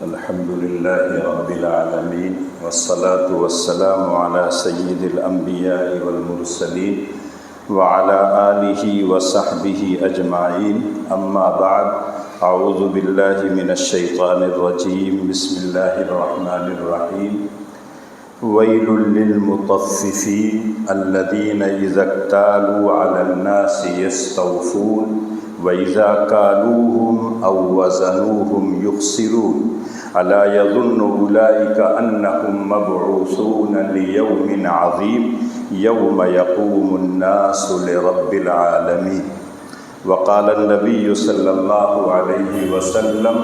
الحمد لله رب العالمين والصلاة والسلام على سيد الأنبياء والمرسلين وعلى آله وصحبه أجمعين أما بعد أعوذ بالله من الشيطان الرجيم بسم الله الرحمن الرحيم ويل للمطففين الذين إذا اكتالوا على الناس يستوفون وإذا كالوهم أو وزنوهم يخسرون ألا يظن أولئك أنهم مبعوثون ليوم عظيم يوم يقوم الناس لرب العالمين وقال النبي صلى الله عليه وسلم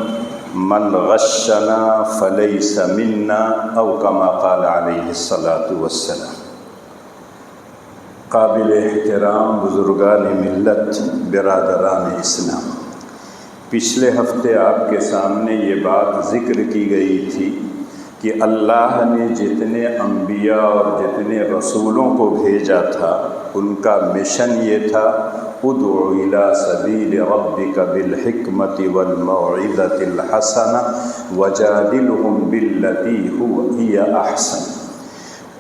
من غشنا فليس منا أو كما قال عليه الصلاة والسلام۔ قابل احترام بزرگان ملت، برادران اسلام، پچھلے ہفتے آپ کے سامنے یہ بات ذکر کی گئی تھی کہ اللہ نے جتنے انبیاء اور جتنے رسولوں کو بھیجا تھا ان کا مشن یہ تھا ادع الی سبیل ربک بالحکمت والموعظۃ الحسنہ وجادلہم باللتی ہی احسن۔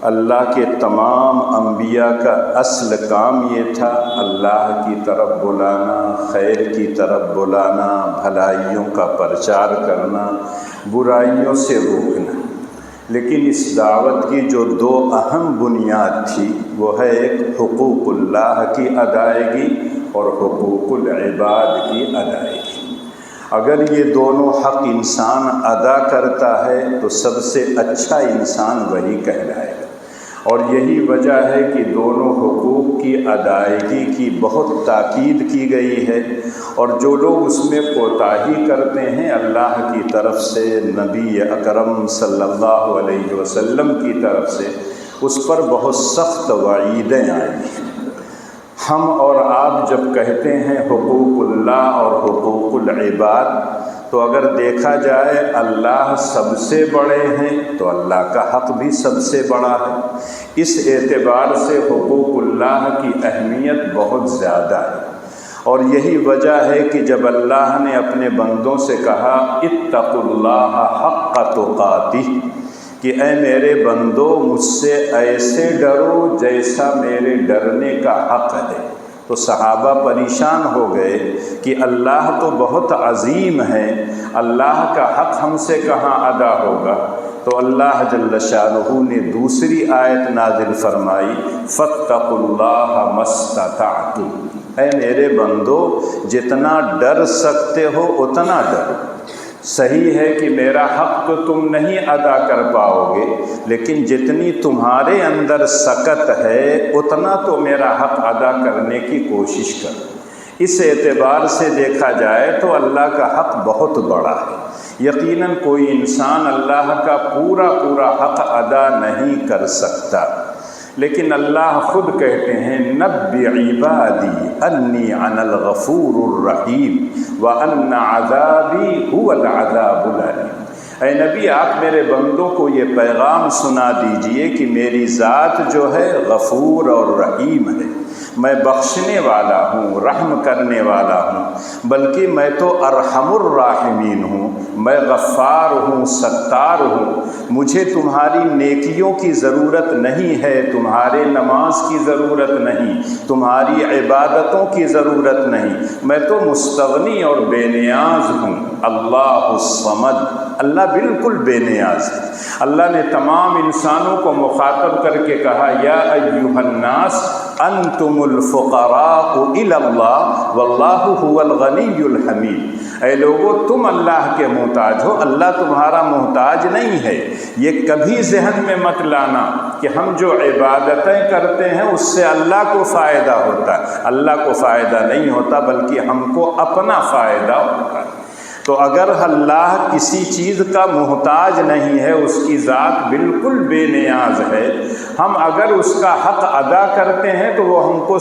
اللہ کے تمام انبیاء کا اصل کام یہ تھا اللہ کی طرف بلانا، خیر کی طرف بلانا، بھلائیوں کا پرچار کرنا، برائیوں سے روکنا۔ لیکن اس دعوت کی جو دو اہم بنیاد تھی وہ ہے ایک حقوق اللہ کی ادائیگی اور حقوق العباد کی ادائیگی۔ اگر یہ دونوں حق انسان ادا کرتا ہے تو سب سے اچھا انسان وہی کہلائے گا، اور یہی وجہ ہے کہ دونوں حقوق کی ادائیگی کی بہت تاکید کی گئی ہے، اور جو لوگ اس میں کوتاہی کرتے ہیں اللہ کی طرف سے، نبی اکرم صلی اللہ علیہ وسلم کی طرف سے اس پر بہت سخت وعیدیں آئی ہیں۔ ہم اور آپ جب کہتے ہیں حقوق اللہ اور حقوق العباد تو اگر دیکھا جائے اللہ سب سے بڑے ہیں تو اللہ کا حق بھی سب سے بڑا ہے۔ اس اعتبار سے حقوق اللہ کی اہمیت بہت زیادہ ہے، اور یہی وجہ ہے کہ جب اللہ نے اپنے بندوں سے کہا اتقوا اللہ حق تقاتہ کہ اے میرے بندو مجھ سے ایسے ڈرو جیسا میرے ڈرنے کا حق ہے، تو صحابہ پریشان ہو گئے کہ اللہ تو بہت عظیم ہے، اللہ کا حق ہم سے کہاں ادا ہوگا؟ تو اللہ جل شانہ نے دوسری آیت نازل فرمائی فاتقوا اللہ ما استطعتم، اے میرے بندو جتنا ڈر سکتے ہو اتنا ڈرو۔ صحیح ہے کہ میرا حق تو تم نہیں ادا کر پاؤ گے، لیکن جتنی تمہارے اندر سکت ہے اتنا تو میرا حق ادا کرنے کی کوشش کرو۔ اس اعتبار سے دیکھا جائے تو اللہ کا حق بہت بڑا ہے۔ یقیناً کوئی انسان اللہ کا پورا حق ادا نہیں کر سکتا، لیکن اللہ خود کہتے ہیں نبّ عبادی انی انا الغفور الرحیم وان عذابی هو العذاب العلیم۔ اے نبی آپ میرے بندوں کو یہ پیغام سنا دیجئے کہ میری ذات جو ہے غفور اور رحیم ہے، میں بخشنے والا ہوں، رحم کرنے والا ہوں، بلکہ میں تو ارحم الراحمین ہوں، میں غفار ہوں، ستار ہوں۔ مجھے تمہاری نیکیوں کی ضرورت نہیں ہے، تمہارے نماز کی ضرورت نہیں، تمہاری عبادتوں کی ضرورت نہیں، میں تو مستغنی اور بے نیاز ہوں۔ اللہ الصمد، اللہ بالکل بے نیاز ہے۔ اللہ نے تمام انسانوں کو مخاطب کر کے کہا یا ایھا الناس انتم الفقراء الی اللہ واللہ هو الغنی الحمید۔ اے لوگو تم اللہ کے محتاج ہو، اللہ تمہارا محتاج نہیں ہے۔ یہ کبھی ذہن میں مت لانا کہ ہم جو عبادتیں کرتے ہیں اس سے اللہ کو فائدہ ہوتا ہے، اللہ کو فائدہ نہیں ہوتا بلکہ ہم کو اپنا فائدہ ہوتا ہے۔ تو اگر اللہ کسی چیز کا محتاج نہیں ہے، اس کی ذات بالکل بے نیاز ہے، ہم اگر اس کا حق ادا کرتے ہیں تو وہ ہم کو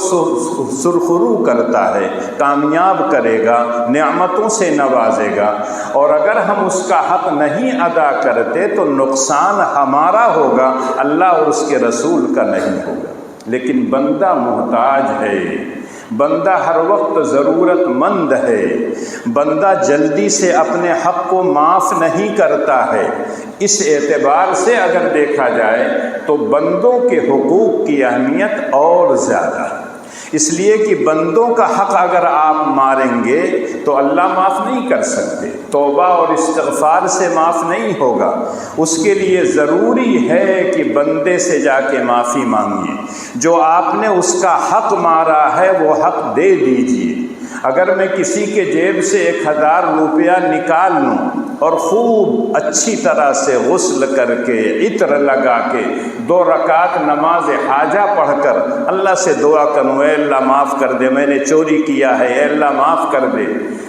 سرخرو کرتا ہے، کامیاب کرے گا، نعمتوں سے نوازے گا، اور اگر ہم اس کا حق نہیں ادا کرتے تو نقصان ہمارا ہوگا، اللہ اور اس کے رسول کا نہیں ہوگا۔ لیکن بندہ محتاج ہے، بندہ ہر وقت ضرورت مند ہے، بندہ جلدی سے اپنے حق کو معاف نہیں کرتا ہے۔ اس اعتبار سے اگر دیکھا جائے تو بندوں کے حقوق کی اہمیت اور زیادہ ہے، اس لیے کہ بندوں کا حق اگر آپ ماریں گے تو اللہ معاف نہیں کر سکتے، توبہ اور استغفار سے معاف نہیں ہوگا۔ اس کے لیے ضروری ہے کہ بندے سے جا کے معافی مانگیے، جو آپ نے اس کا حق مارا ہے وہ حق دے دیجیے۔ اگر میں کسی کے جیب سے 1000 روپیہ نکال لوں اور خوب اچھی طرح سے غسل کر کے عطر لگا کے 2 رکعت نماز حاجہ پڑھ کر اللہ سے دعا کروں، اے اللہ معاف کر دے، میں نے چوری کیا ہے، اے اللہ معاف کر دے،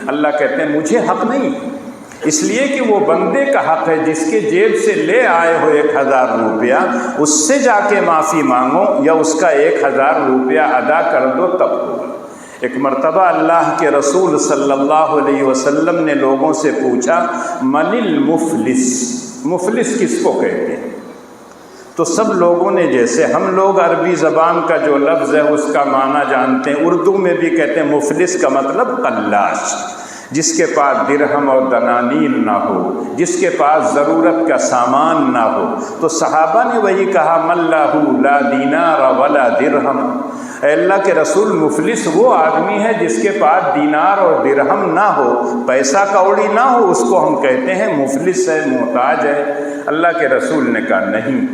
اللہ کہتے ہیں مجھے حق نہیں، اس لیے کہ وہ بندے کا حق ہے جس کے جیب سے لے آئے ہو 1000 روپیہ، اس سے جا کے معافی مانگو یا اس کا 1000 روپیہ ادا کر دو تب ہوگا۔ ایک مرتبہ اللہ کے رسول صلی اللہ علیہ وسلم نے لوگوں سے پوچھا من المفلس، مفلس کس کو کہتے ہیں؟ تو سب لوگوں نے، جیسے ہم لوگ عربی زبان کا جو لفظ ہے اس کا معنی جانتے ہیں، اردو میں بھی کہتے ہیں مفلس کا مطلب قلاش، جس کے پاس درہم اور دنانیر نہ ہو، جس کے پاس ضرورت کا سامان نہ ہو۔ تو صحابہ نے وہی کہا من لہ لا دینار ولا درہم، اے اللہ کے رسول مفلس وہ آدمی ہے جس کے پاس دینار اور درہم نہ ہو، پیسہ کوڑی نہ ہو، اس کو ہم کہتے ہیں مفلس ہے، محتاج ہے۔ اللہ کے رسول نے کہا نہیں،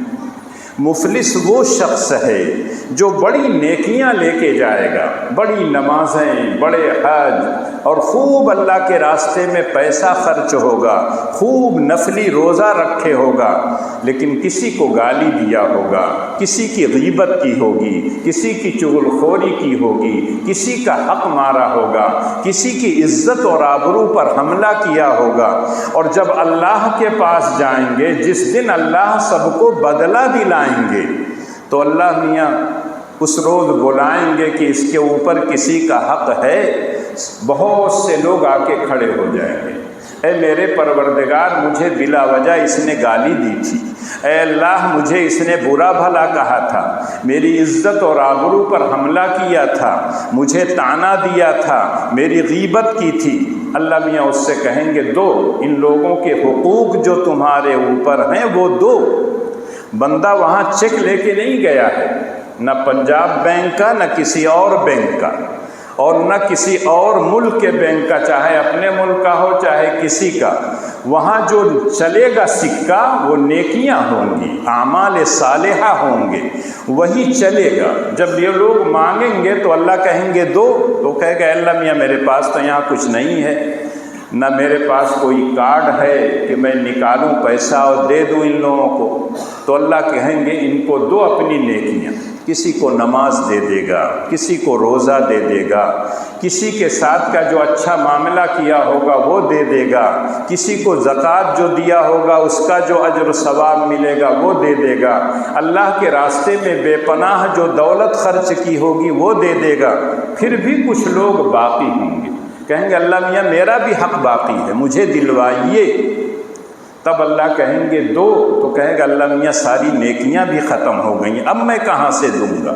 مفلس وہ شخص ہے جو بڑی نیکیاں لے کے جائے گا، بڑی نمازیں، بڑے حج، اور خوب اللہ کے راستے میں پیسہ خرچ ہوگا، خوب نفلی روزہ رکھے ہوگا، لیکن کسی کو گالی دیا ہوگا، کسی کی غیبت کی ہوگی، کسی کی چغل خوری کی ہوگی، کسی کا حق مارا ہوگا، کسی کی عزت اور آبرو پر حملہ کیا ہوگا، اور جب اللہ کے پاس جائیں گے، جس دن اللہ سب کو بدلہ دلائیں گے، تو اللہ میاں اس روز بلائیں گے کہ اس کے اوپر کسی کا حق ہے، بہت سے لوگ آ کے کھڑے ہو جائیں گے، اے میرے پروردگار مجھے بلا وجہ اس نے گالی دی تھی، اے اللہ مجھے اس نے برا بھلا کہا تھا، میری عزت اور آبرو پر حملہ کیا تھا، مجھے طعنہ دیا تھا، میری غیبت کی تھی۔ اللہ میاں اس سے کہیں گے دو، ان لوگوں کے حقوق جو تمہارے اوپر ہیں وہ دو۔ بندہ وہاں چیک لے کے نہیں گیا ہے، نہ پنجاب بینک کا، نہ کسی اور بینک کا، اور نہ کسی اور ملک کے بینک کا، چاہے اپنے ملک کا ہو چاہے کسی کا۔ وہاں جو چلے گا سکہ وہ نیکیاں ہوں گی، اعمال صالحہ ہوں گے، وہی چلے گا۔ جب یہ لوگ مانگیں گے تو اللہ کہیں گے دو، تو کہے گا اللہ میاں میرے پاس تو یہاں کچھ نہیں ہے، نہ میرے پاس کوئی کارڈ ہے کہ میں نکالوں پیسہ اور دے دوں ان لوگوں کو۔ تو اللہ کہیں گے ان کو دو اپنی نیکیاں، کسی کو نماز دے دے گا، کسی کو روزہ دے دے گا، کسی کے ساتھ کا جو اچھا معاملہ کیا ہوگا وہ دے دے گا، کسی کو زکوٰۃ جو دیا ہوگا اس کا جو اجر و ثواب ملے گا وہ دے دے گا، اللہ کے راستے میں بے پناہ جو دولت خرچ کی ہوگی وہ دے دے گا۔ پھر بھی کچھ لوگ باقی ہوں گے، کہیں گے اللہ میاں میرا بھی حق باقی ہے، مجھے دلوائیے۔ تب اللہ کہیں گے دو، تو کہے گا اللہ میاں ساری نیکیاں بھی ختم ہو گئیں، اب میں کہاں سے دوں گا؟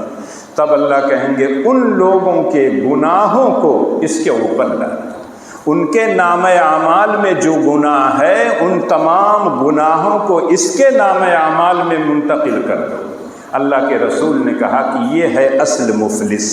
تب اللہ کہیں گے ان لوگوں کے گناہوں کو اس کے اوپر ڈال، ان کے نام اعمال میں جو گناہ ہے ان تمام گناہوں کو اس کے نام اعمال میں منتقل کر دو۔ اللہ کے رسول نے کہا کہ یہ ہے اصل مفلس،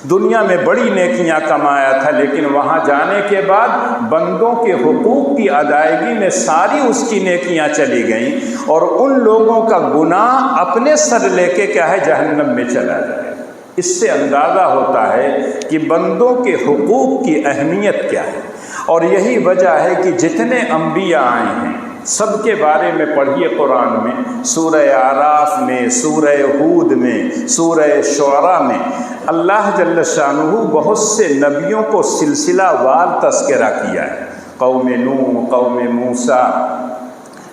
دنیا میں بڑی نیکیاں کمایا تھا لیکن وہاں جانے کے بعد بندوں کے حقوق کی ادائیگی میں ساری اس کی نیکیاں چلی گئیں، اور ان لوگوں کا گناہ اپنے سر لے کے کیا ہے جہنم میں چلا جائے۔ اس سے اندازہ ہوتا ہے کہ بندوں کے حقوق کی اہمیت کیا ہے، اور یہی وجہ ہے کہ جتنے انبیاء آئے ہیں سب کے بارے میں پڑھیے قرآن میں، سورہ اعراف میں، سورہ ہود میں، سورہ شعراء میں اللہ جل شانہ بہت سے نبیوں کو سلسلہ وار تذکرہ کیا ہے۔ قوم نوح، قوم موسیٰ،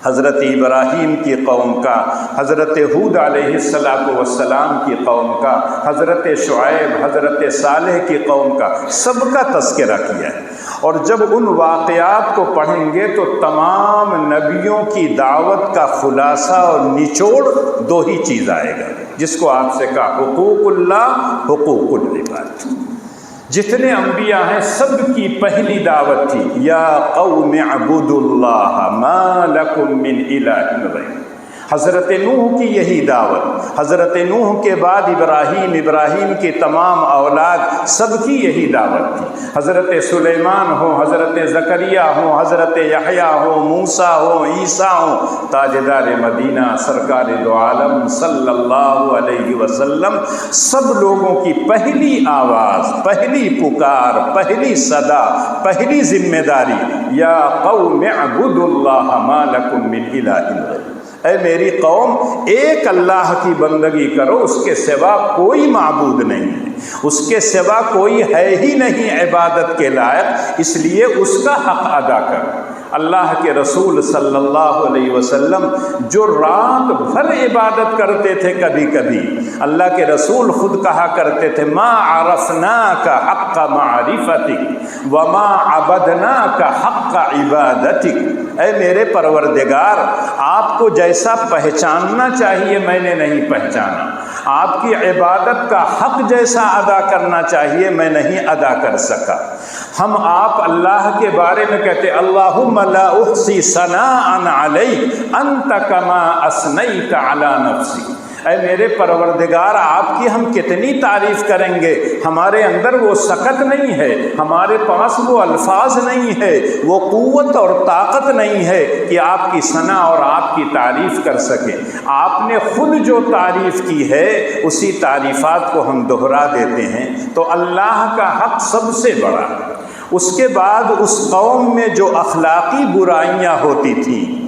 حضرت ابراہیم کی قوم کا، حضرت ہود علیہ السلام کی قوم کا، حضرت شعیب، حضرت صالح کی قوم کا، سب کا تذکرہ کیا ہے۔ اور جب ان واقعات کو پڑھیں گے تو تمام نبیوں کی دعوت کا خلاصہ اور نچوڑ دو ہی چیز آئے گا، جس کو آپ سے کہا حقوق اللہ، حقوق العباد۔ جتنے انبیاء ہیں سب کی پہلی دعوت تھی یا قوم اعبدوا اللہ ما لکم من الہ غیرہ۔ حضرت نوح کی یہی دعوت، حضرت نوح کے بعد ابراہیم، ابراہیم کی تمام اولاد سب کی یہی دعوت تھی۔ حضرت سلیمان ہو، حضرت زکریا ہو، حضرت یحییٰ ہو، موسیٰ ہو، عیسیٰ ہو، تاجدار مدینہ سرکار دو عالم صلی اللہ علیہ وسلم، سب لوگوں کی پہلی آواز، پہلی پکار، پہلی صدا، پہلی ذمہ داری یا قوم اعبدوا اللہ ما لکم من الہ غیرہ۔ اے میری قوم، ایک اللہ کی بندگی کرو، اس کے سوا کوئی معبود نہیں ہے، اس کے سوا کوئی ہے ہی نہیں عبادت کے لائق، اس لیے اس کا حق ادا کرو۔ اللہ کے رسول صلی اللہ علیہ وسلم جو رات بھر عبادت کرتے تھے، کبھی کبھی اللہ کے رسول خود کہا کرتے تھے ما عرفناک حق معرفتک وما عبدناک حق عبادتک۔ اے میرے پروردگار، آپ کو جیسا پہچاننا چاہیے میں نے نہیں پہچانا، آپ کی عبادت کا حق جیسا ادا کرنا چاہیے میں نہیں ادا کر سکا۔ ہم آپ اللہ کے بارے میں کہتے اللہم لا احصی ثناء علیک انت کما اثنیت علی نفسی۔ اے میرے پروردگار، آپ کی ہم کتنی تعریف کریں گے، ہمارے اندر وہ سکت نہیں ہے، ہمارے پاس وہ الفاظ نہیں ہے، وہ قوت اور طاقت نہیں ہے کہ آپ کی ثنا اور آپ کی تعریف کر سکیں۔ آپ نے خود جو تعریف کی ہے اسی تعریفات کو ہم دہرا دیتے ہیں، تو اللہ کا حق سب سے بڑا ہے۔ اس کے بعد اس قوم میں جو اخلاقی برائیاں ہوتی تھیں،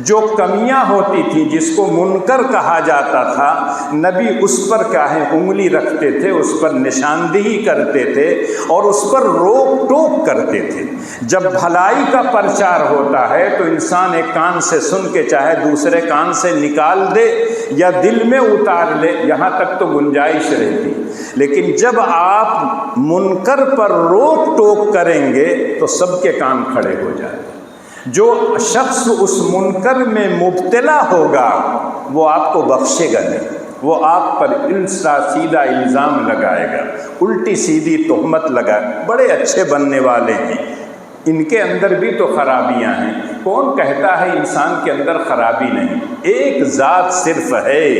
جو کمیاں ہوتی تھیں، جس کو منکر کہا جاتا تھا، نبی اس پر کیا انگلی رکھتے تھے، اس پر نشاندہی کرتے تھے اور اس پر روک ٹوک کرتے تھے۔ جب بھلائی کا پرچار ہوتا ہے تو انسان ایک کان سے سن کے چاہے دوسرے کان سے نکال دے یا دل میں اتار لے، یہاں تک تو گنجائش رہتی، لیکن جب آپ منکر پر روک ٹوک کریں گے تو سب کے کان کھڑے ہو جائیں گے۔ جو شخص اس منکر میں مبتلا ہوگا وہ آپ کو بخشے گا نہیں، وہ آپ پر سیدھا الزام لگائے گا، الٹی سیدھی تہمت لگائے۔ بڑے اچھے بننے والے ہیں، ان کے اندر بھی تو خرابیاں ہیں۔ کون کہتا ہے انسان کے اندر خرابی نہیں؟ ایک ذات صرف ہے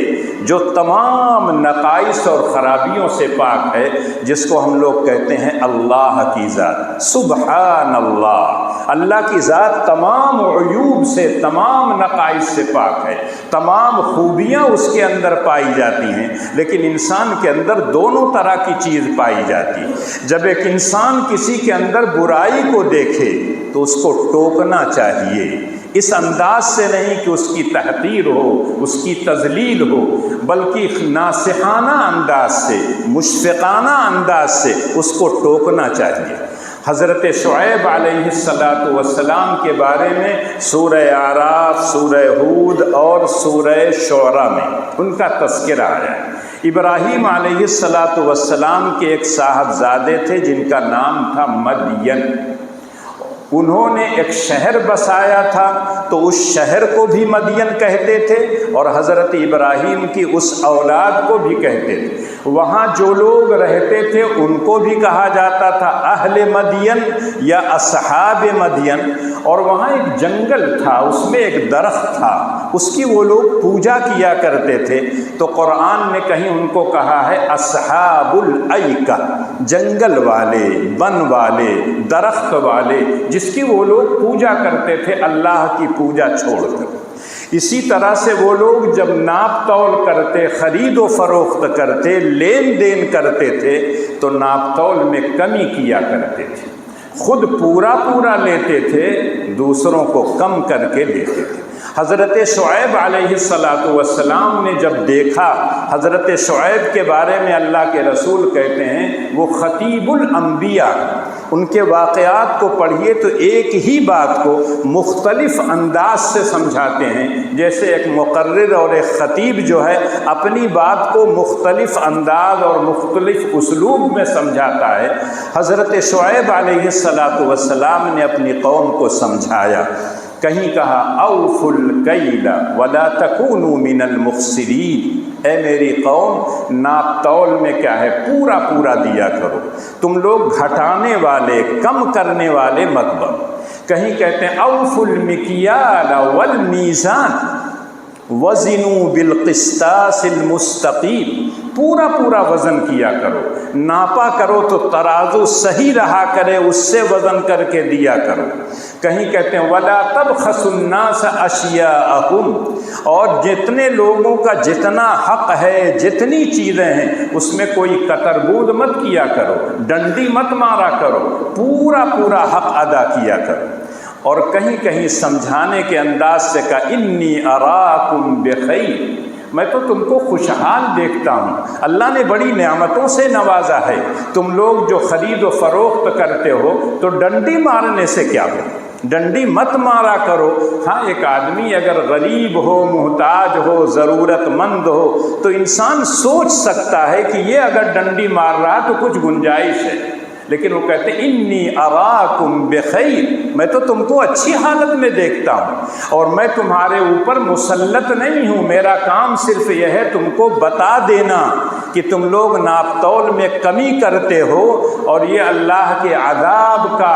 جو تمام نقائص اور خرابیوں سے پاک ہے، جس کو ہم لوگ کہتے ہیں اللہ کی ذات۔ سبحان اللہ، اللہ کی ذات تمام عیوب سے، تمام نقائص سے پاک ہے، تمام خوبیاں اس کے اندر پائی جاتی ہیں، لیکن انسان کے اندر دونوں طرح کی چیز پائی جاتی ہے۔ جب ایک انسان کسی کے اندر برائی کو دیکھے تو اس کو ٹوکنا چاہیے، اس انداز سے نہیں کہ اس کی تحقیر ہو، اس کی تذلیل ہو، بلکہ ناصحانہ انداز سے، مشفقانہ انداز سے اس کو ٹوکنا چاہیے۔ حضرت شعیب علیہ السلام کے بارے میں سورہ اعراف، سورہ ہود اور سورہ شعراء میں ان کا تذکرہ آیا ہے۔ ابراہیم علیہ السلام کے ایک صاحبزادے تھے جن کا نام تھا مدین۔ انہوں نے ایک شہر بسایا تھا تو اس شہر کو بھی مدین کہتے تھے اور حضرت ابراہیم کی اس اولاد کو بھی کہتے تھے۔ وہاں جو لوگ رہتے تھے ان کو بھی کہا جاتا تھا اہل مدین یا اصحاب مدین، اور وہاں ایک جنگل تھا، اس میں ایک درخت تھا، اس کی وہ لوگ پوجا کیا کرتے تھے، تو قرآن نے کہیں ان کو کہا ہے اصحاب الایکہ، جنگل والے، بن والے، درخت والے، جس کی وہ لوگ پوجا کرتے تھے اللہ کی پوجا چھوڑ کر۔ اسی طرح سے وہ لوگ جب ناپ تول کرتے، خرید و فروخت کرتے، لین دین کرتے تھے تو ناپ تول میں کمی کیا کرتے تھے، خود پورا پورا لیتے تھے، دوسروں کو کم کر کے لیتے تھے۔ حضرت شعیب علیہ السلام نے جب دیکھا، حضرت شعیب کے بارے میں اللہ کے رسول کہتے ہیں وہ خطیب الانبیاء، ان کے واقعات کو پڑھیے تو ایک ہی بات کو مختلف انداز سے سمجھاتے ہیں، جیسے ایک مقرر اور ایک خطیب جو ہے اپنی بات کو مختلف انداز اور مختلف اسلوب میں سمجھاتا ہے۔ حضرت شعیب علیہ السلام نے اپنی قوم کو سمجھایا، کہیں کہا اوفوا الکیل ولا تکونوا من المخسرین، اے میری قوم ناپ تول میں کیا ہے پورا پورا دیا کرو، تم لوگ گھٹانے والے کم کرنے والے مت بنو۔ کہیں کہتے ہیں اوفوا المکیال والمیزان وزنوا بالقسطاس المستقیم، پورا پورا وزن کیا کرو، ناپا کرو تو ترازو صحیح رہا کرے، اس سے وزن کر کے دیا کرو۔ کہیں کہتے ہیں ولا تبخسوا الناس اشیاءہم، اور جتنے لوگوں کا جتنا حق ہے، جتنی چیزیں ہیں، اس میں کوئی قطر بود مت کیا کرو، ڈنڈی مت مارا کرو، پورا پورا حق ادا کیا کرو۔ اور کہیں کہیں سمجھانے کے انداز سے کہا انی اراکم بخیر، میں تو تم کو خوشحال دیکھتا ہوں، اللہ نے بڑی نعمتوں سے نوازا ہے، تم لوگ جو خرید و فروخت کرتے ہو تو ڈنڈی مارنے سے کیا ہو، ڈنڈی مت مارا کرو۔ ہاں ایک آدمی اگر غریب ہو، محتاج ہو، ضرورت مند ہو تو انسان سوچ سکتا ہے کہ یہ اگر ڈنڈی مار رہا تو کچھ گنجائش ہے، لیکن وہ کہتے ہیں انی اراکم بخیر، میں تو تم کو اچھی حالت میں دیکھتا ہوں، اور میں تمہارے اوپر مسلط نہیں ہوں، میرا کام صرف یہ ہے تم کو بتا دینا کہ تم لوگ ناپ تول میں کمی کرتے ہو، اور یہ اللہ کے عذاب کا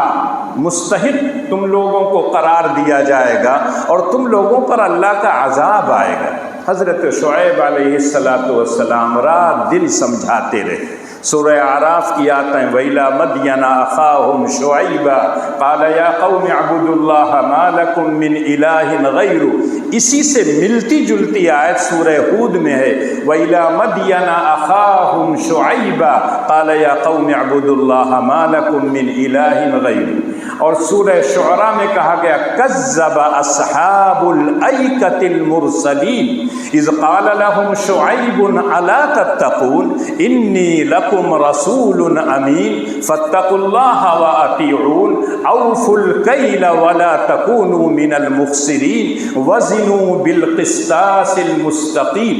مستحق تم لوگوں کو قرار دیا جائے گا، اور تم لوگوں پر اللہ کا عذاب آئے گا۔ حضرت شعیب علیہ السلام رات دن سمجھاتے رہے۔ سورہ اعراف کی آیتیں وَإِلَىٰ مَدْيَنَ أَخَاهُمْ شُعَيْبًا قَالَ يَا قَوْمِ اعْبُدُوا اللَّهَ مَا لَكُم مِّنْ إِلَٰهٍ غَيْرُهُ، اسی سے ملتی جلتی آیت سورہ ہود میں ہے وَإِلَىٰ مَدْيَنَ أَخَاهُمْ شُعَيْبًا قَالَ يَا قَوْمِ اعْبُدُوا اللَّهَ مَا لَكُم مِّنْ إِلَٰهٍ غَيْرُهُ۔ اور سورہ شعراء میں کہا گیا كَذَّبَ أَصْحَابُ الْأَيْكَةِ الْمُرْسَلِينَ إِذْ قَالَ لَهُمْ شُعَيْبٌ أَلَا تَتَّقُونَ إِنِّي لَكُمْ رسول امین فاتقوا اللہ واطیعون اوفوا الکیل ولا تکونوا من المخسرین وزنوا بالقسطاس المستقیم۔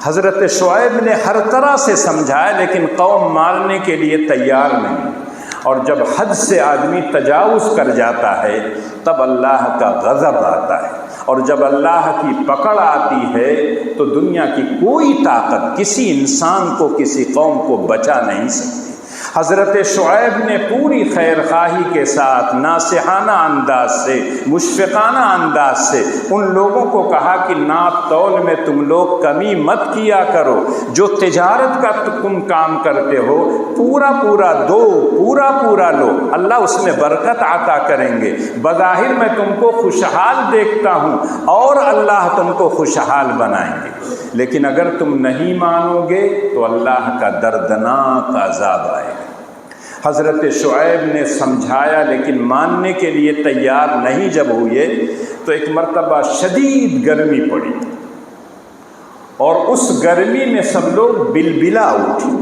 حضرت شعیب نے ہر طرح سے سمجھایا لیکن قوم ماننے کے لیے تیار نہیں، اور جب حد سے آدمی تجاوز کر جاتا ہے تب اللہ کا غضب آتا ہے، اور جب اللہ کی پکڑ آتی ہے تو دنیا کی کوئی طاقت کسی انسان کو، کسی قوم کو بچا نہیں سکتی۔ حضرت شعیب نے پوری خیر خواہی کے ساتھ ناصحانہ انداز سے، مشفقانہ انداز سے ان لوگوں کو کہا کہ ناپ تول میں تم لوگ کمی مت کیا کرو، جو تجارت کا تم کام کرتے ہو پورا پورا دو، پورا پورا لو، اللہ اس میں برکت عطا کریں گے۔ بظاہر میں تم کو خوشحال دیکھتا ہوں اور اللہ تم کو خوشحال بنائیں گے، لیکن اگر تم نہیں مانو گے تو اللہ کا دردناک عذاب آئے گا۔ حضرت شعیب نے سمجھایا لیکن ماننے کے لیے تیار نہیں جب ہوئے تو ایک مرتبہ شدید گرمی پڑی، اور اس گرمی میں سب لوگ بلبلا اٹھی،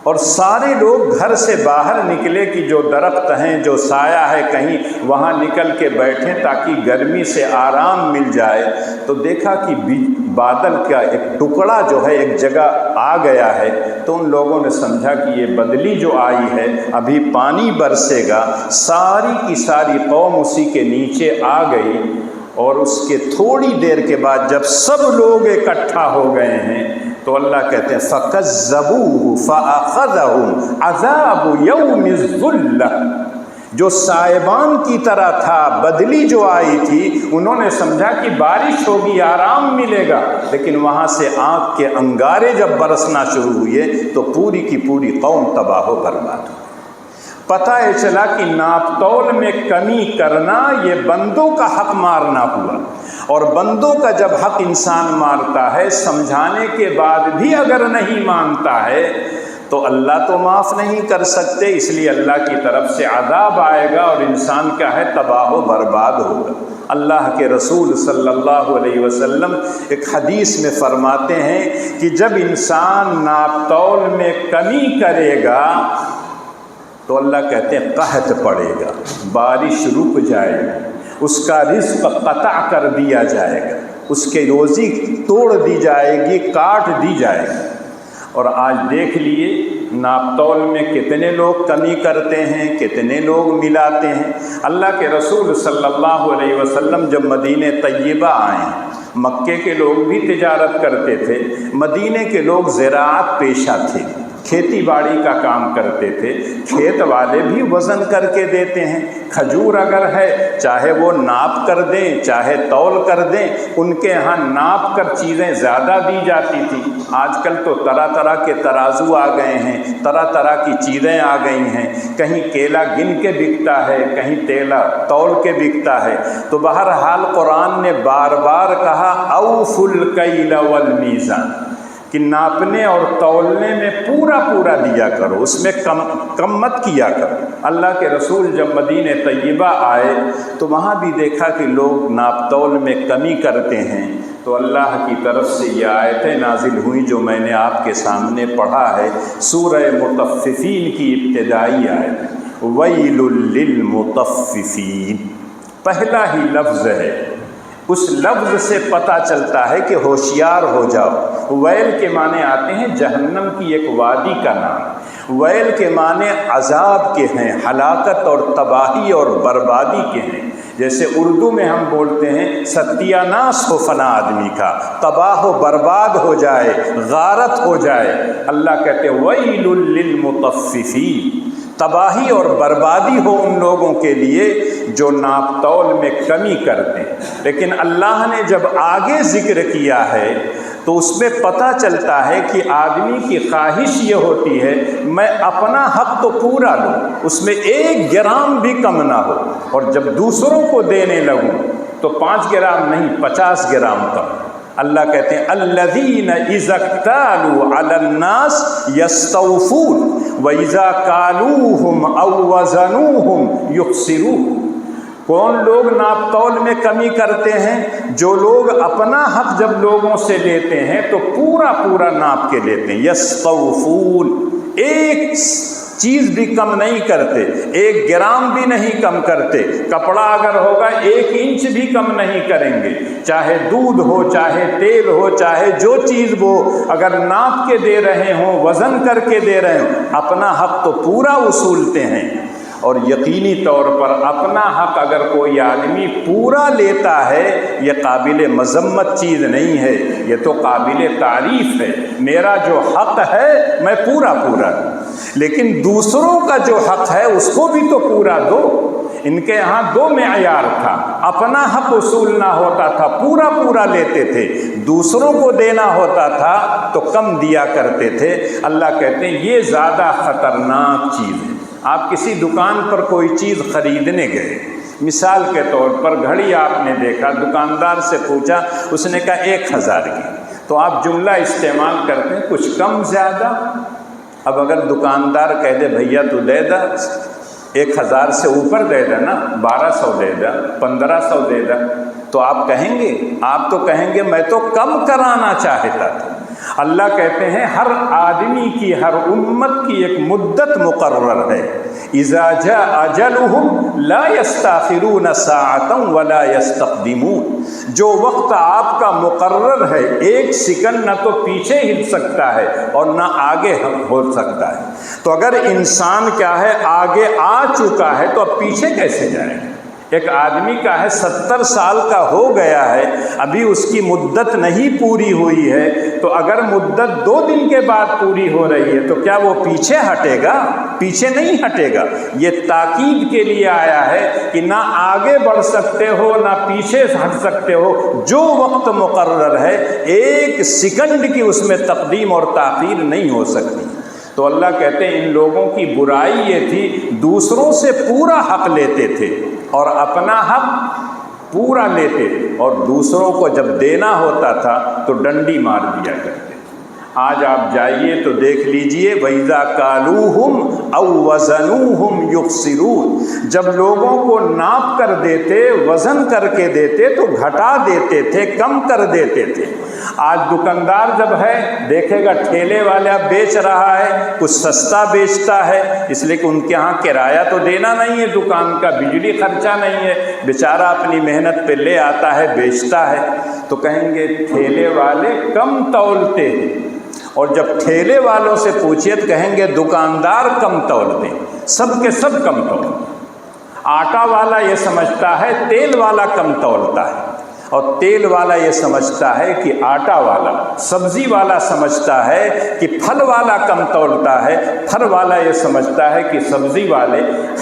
اور سارے لوگ گھر سے باہر نکلے کہ جو درخت ہیں، جو سایہ ہے کہیں وہاں نکل کے بیٹھیں تاکہ گرمی سے آرام مل جائے۔ تو دیکھا کہ بادل کا ایک ٹکڑا جو ہے ایک جگہ آ گیا ہے، تو ان لوگوں نے سمجھا کہ یہ بدلی جو آئی ہے ابھی پانی برسے گا، ساری کی ساری قوم اسی کے نیچے آ گئی، اور اس کے تھوڑی دیر کے بعد جب سب لوگ اکٹھا ہو گئے ہیں تو اللہ کہتے ہیں فَكَذَّبُوهُ فَأَخَذَهُمْ عَذَابُ يَوْمِ الظُّلَّةِ، جو سائبان کی طرح تھا، بدلی جو آئی تھی، انہوں نے سمجھا کہ بارش ہوگی، آرام ملے گا، لیکن وہاں سے آگ کے انگارے جب برسنا شروع ہوئے تو پوری کی پوری قوم تباہ و برباد ہو۔ پتہ یہ چلا کہ ناپ تول میں کمی کرنا یہ بندوں کا حق مارنا ہوا، اور بندوں کا جب حق انسان مارتا ہے سمجھانے کے بعد بھی اگر نہیں مانتا ہے تو اللہ تو معاف نہیں کر سکتے، اس لیے اللہ کی طرف سے عذاب آئے گا اور انسان کیا ہے تباہ و برباد ہوگا۔ اللہ کے رسول صلی اللہ علیہ وسلم ایک حدیث میں فرماتے ہیں کہ جب انسان ناپ تول میں کمی کرے گا تو اللہ کہتے ہیں قحط پڑے گا، بارش رک جائے گی، اس کا رزق قطع کر دیا جائے گا، اس کے روزی توڑ دی جائے گی، کاٹ دی جائے گی۔ اور آج دیکھ لیے ناپ تول میں کتنے لوگ کمی کرتے ہیں، کتنے لوگ ملاتے ہیں۔ اللہ کے رسول صلی اللہ علیہ وسلم جب مدینہ طیبہ آئے مکے کے لوگ بھی تجارت کرتے تھے، مدینے کے لوگ زراعت پیشہ تھے، کھیتی باڑی کا کام کرتے تھے۔ کھیت والے بھی وزن کر کے دیتے ہیں، کھجور اگر ہے چاہے وہ ناپ کر دیں چاہے تول کر دیں، ان کے ہاں ناپ کر چیزیں زیادہ دی جاتی تھی۔ آج کل تو طرح طرح کے ترازو آ گئے ہیں، طرح طرح کی چیزیں آ گئی ہیں، کہیں کیلا گن کے بکتا ہے، کہیں تیلا تول کے بکتا ہے۔ تو بہرحال قرآن نے بار بار کہا اوفوا الکیل والمیزان، کہ ناپنے اور تولنے میں پورا پورا دیا کرو، اس میں کم مت کیا کرو۔ اللہ کے رسول جب مدینہ طیبہ آئے تو وہاں بھی دیکھا کہ لوگ ناپ تول میں کمی کرتے ہیں، تو اللہ کی طرف سے یہ آیتیں نازل ہوئیں جو میں نے آپ کے سامنے پڑھا ہے، سورہ مطففین کی ابتدائی آیت، ویل للمطففین، پہلا ہی لفظ ہے۔ اس لفظ سے پتہ چلتا ہے کہ ہوشیار ہو جاؤ۔ ویل کے معنی آتے ہیں جہنم کی ایک وادی کا نام، ویل کے معنی عذاب کے ہیں، ہلاکت اور تباہی اور بربادی کے ہیں۔ جیسے اردو میں ہم بولتے ہیں ستیہ ناس ہو فنا آدمی کا، تباہ و برباد ہو جائے، غارت ہو جائے۔ اللہ کہتے ہیں ویل للمطففین، تباہی اور بربادی ہو ان لوگوں کے لیے جو ناپ تول میں کمی کرتے ہیں۔ لیکن اللہ نے جب آگے ذکر کیا ہے تو اس میں پتہ چلتا ہے کہ آدمی کی خواہش یہ ہوتی ہے میں اپنا حق تو پورا لوں، اس میں 1 گرام بھی کم نہ ہو، اور جب دوسروں کو دینے لگوں تو 5 گرام نہیں 50 گرام کم۔ اللہ کہتے ہیں الذین اذا اکتالوا علی الناس یستوفون واذا کالوہم او وزنوہم یخسرون۔ کون لوگ ناپ تول میں کمی کرتے ہیں؟ جو لوگ اپنا حق جب لوگوں سے لیتے ہیں تو پورا پورا ناپ کے لیتے ہیں، یستوفون، 1 چیز بھی کم نہیں کرتے، 1 گرام بھی نہیں کم کرتے۔ کپڑا اگر ہوگا 1 انچ بھی کم نہیں کریں گے، چاہے دودھ ہو چاہے تیل ہو چاہے جو چیز وہ اگر ناپ کے دے رہے ہوں، وزن کر کے دے رہے ہوں، اپنا حق تو پورا وصولتے ہیں۔ اور یقینی طور پر اپنا حق اگر کوئی آدمی پورا لیتا ہے یہ قابل مذمت چیز نہیں ہے، یہ تو قابل تعریف ہے۔ میرا جو حق ہے میں پورا پورا دوں، لیکن دوسروں کا جو حق ہے اس کو بھی تو پورا دو۔ ان کے ہاں 2 معیار تھا، اپنا حق وصولنا ہوتا تھا پورا پورا لیتے تھے، دوسروں کو دینا ہوتا تھا تو کم دیا کرتے تھے۔ اللہ کہتے ہیں یہ زیادہ خطرناک چیز ہے۔ آپ کسی دکان پر کوئی چیز خریدنے گئے، مثال کے طور پر گھڑی آپ نے دیکھا، دکاندار سے پوچھا، اس نے کہا 1000 کی، تو آپ جملہ استعمال کرتے ہیں کچھ کم زیادہ۔ اب اگر دکاندار کہہ دے بھیا تو دے دا 1000 سے اوپر دے دا نا، 1200 دے دا، 1500 دے دا، تو آپ کہیں گے؟ آپ تو کہیں گے میں تو کم کرانا چاہتا تھا۔ اللہ کہتے ہیں ہر آدمی کی، ہر امت کی ایک مدت مقرر ہے، اذا جاء اجلهم لا يستاخرون ساعة ولا يستقدمون۔ جو وقت آپ کا مقرر ہے 1 سیکنڈ نہ تو پیچھے ہل سکتا ہے اور نہ آگے ہو سکتا ہے۔ تو اگر انسان کیا ہے آگے آ چکا ہے تو اب پیچھے کیسے جائے؟ ایک آدمی کا ہے 70 سال کا ہو گیا ہے، ابھی اس کی مدت نہیں پوری ہوئی ہے، تو اگر مدت 2 دن کے بعد پوری ہو رہی ہے تو کیا وہ پیچھے ہٹے گا؟ پیچھے نہیں ہٹے گا۔ یہ تاکید کے لیے آیا ہے کہ نہ آگے بڑھ سکتے ہو نہ پیچھے ہٹ سکتے ہو، جو وقت مقرر ہے 1 سیکنڈ کی اس میں تقدیم اور تاخیر نہیں ہو سکتی۔ تو اللہ کہتے ہیں ان لوگوں کی برائی یہ تھی دوسروں سے پورا حق لیتے تھے اور اپنا حق پورا لیتے، اور دوسروں کو جب دینا ہوتا تھا تو ڈنڈی مار دیا کرتے۔ آج آپ جائیے تو دیکھ لیجئے وَإِذَا كَالُوهُمْ أَوْ وَزَنُوهُمْ يُخْسِرُونَ، جب لوگوں کو ناپ کر دیتے، وزن کر کے دیتے تو گھٹا دیتے تھے، کم کر دیتے تھے۔ آج دکاندار جب ہے دیکھے گا ٹھیلے والا بیچ رہا ہے کچھ سستا بیچتا ہے، اس لیے کہ ان کے ہاں کرایہ تو دینا نہیں ہے، دکان کا بجلی خرچہ نہیں ہے، بیچارہ اپنی محنت پہ لے آتا ہے بیچتا ہے، تو کہیں گے ٹھیلے والے کم تولتے ہیں۔ اور جب ٹھیلے والوں سے پوچھیے تو کہیں گے دکاندار کم تولتے ہیں، سب کے سب کم تولتے ہیں۔ آٹا والا یہ سمجھتا ہے تیل والا کم تولتا ہے، اور تیل والا یہ سمجھتا ہے کہ آٹا والا، سبزی والا سمجھتا ہے کہ پھل والا کم تولتا ہے، پھل والا یہ سمجھتا ہے کہ سبزی والے،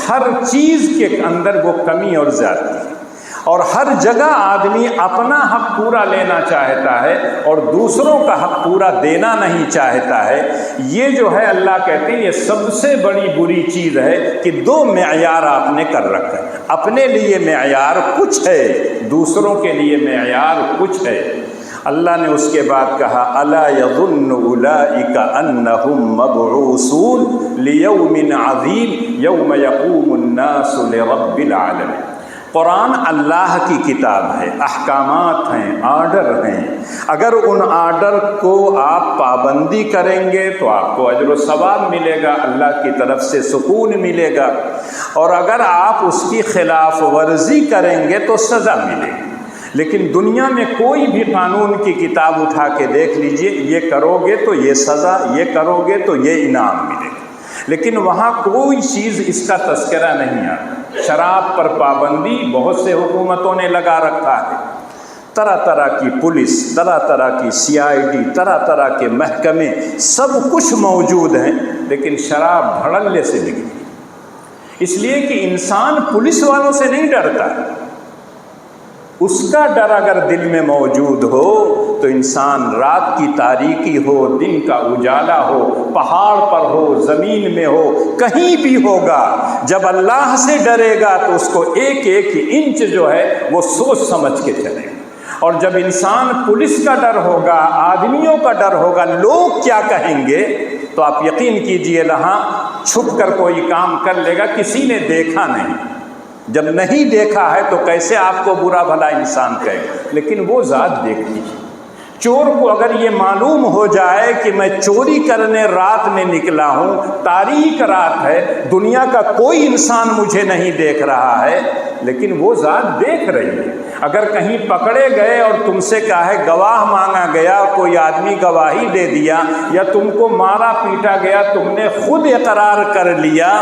ہر چیز کے اندر وہ کمی اور زیادتی ہے، اور ہر جگہ آدمی اپنا حق پورا لینا چاہتا ہے اور دوسروں کا حق پورا دینا نہیں چاہتا ہے۔ یہ جو ہے اللہ کہتے ہیں یہ سب سے بڑی بری چیز ہے کہ دو معیار آپ نے کر رکھا ہے، اپنے لیے معیار کچھ ہے، دوسروں کے لیے معیار کچھ ہے۔ اللہ نے اس کے بعد کہا الا یظن اولئک انہم مبعوثون لیوم عظیم یوم یقوم الناس لرب العالمین۔ قرآن اللہ کی کتاب ہے، احکامات ہیں، آرڈر ہیں، اگر ان آرڈر کو آپ پابندی کریں گے تو آپ کو اجر و ثواب ملے گا، اللہ کی طرف سے سکون ملے گا، اور اگر آپ اس کی خلاف ورزی کریں گے تو سزا ملے گی۔ لیکن دنیا میں کوئی بھی قانون کی کتاب اٹھا کے دیکھ لیجئے، یہ کرو گے تو یہ سزا، یہ کرو گے تو یہ انعام ملے گا، لیکن وہاں کوئی چیز اس کا تذکرہ نہیں آتا۔ شراب پر پابندی بہت سے حکومتوں نے لگا رکھا ہے، طرح طرح کی پولیس، طرح طرح کی CID، طرح طرح کے محکمے، سب کچھ موجود ہیں، لیکن شراب دھڑلے سے نکلی، اس لیے کہ انسان پولیس والوں سے نہیں ڈرتا، اس کا ڈر اگر دل میں موجود ہو تو انسان رات کی تاریکی ہو، دن کا اجالا ہو، پہاڑ پر ہو، زمین میں ہو، کہیں بھی ہوگا، جب اللہ سے ڈرے گا تو اس کو ایک ایک انچ جو ہے وہ سوچ سمجھ کے چلے گا۔ اور جب انسان پولیس کا ڈر ہوگا، آدمیوں کا ڈر ہوگا، لوگ کیا کہیں گے، تو آپ یقین کیجئے وہاں چھپ کر کوئی کام کر لے گا، کسی نے دیکھا نہیں۔ جب نہیں دیکھا ہے تو کیسے آپ کو برا بھلا انسان کہے، لیکن وہ ذات دیکھتی ہے۔ چور کو اگر یہ معلوم ہو جائے کہ میں چوری کرنے رات میں نکلا ہوں، تاریک رات ہے، دنیا کا کوئی انسان مجھے نہیں دیکھ رہا ہے، لیکن وہ ذات دیکھ رہی ہے۔ اگر کہیں پکڑے گئے اور تم سے کہا ہے گواہ مانگا گیا، کوئی آدمی گواہی دے دیا، یا تم کو مارا پیٹا گیا، تم نے خود اقرار کر لیا،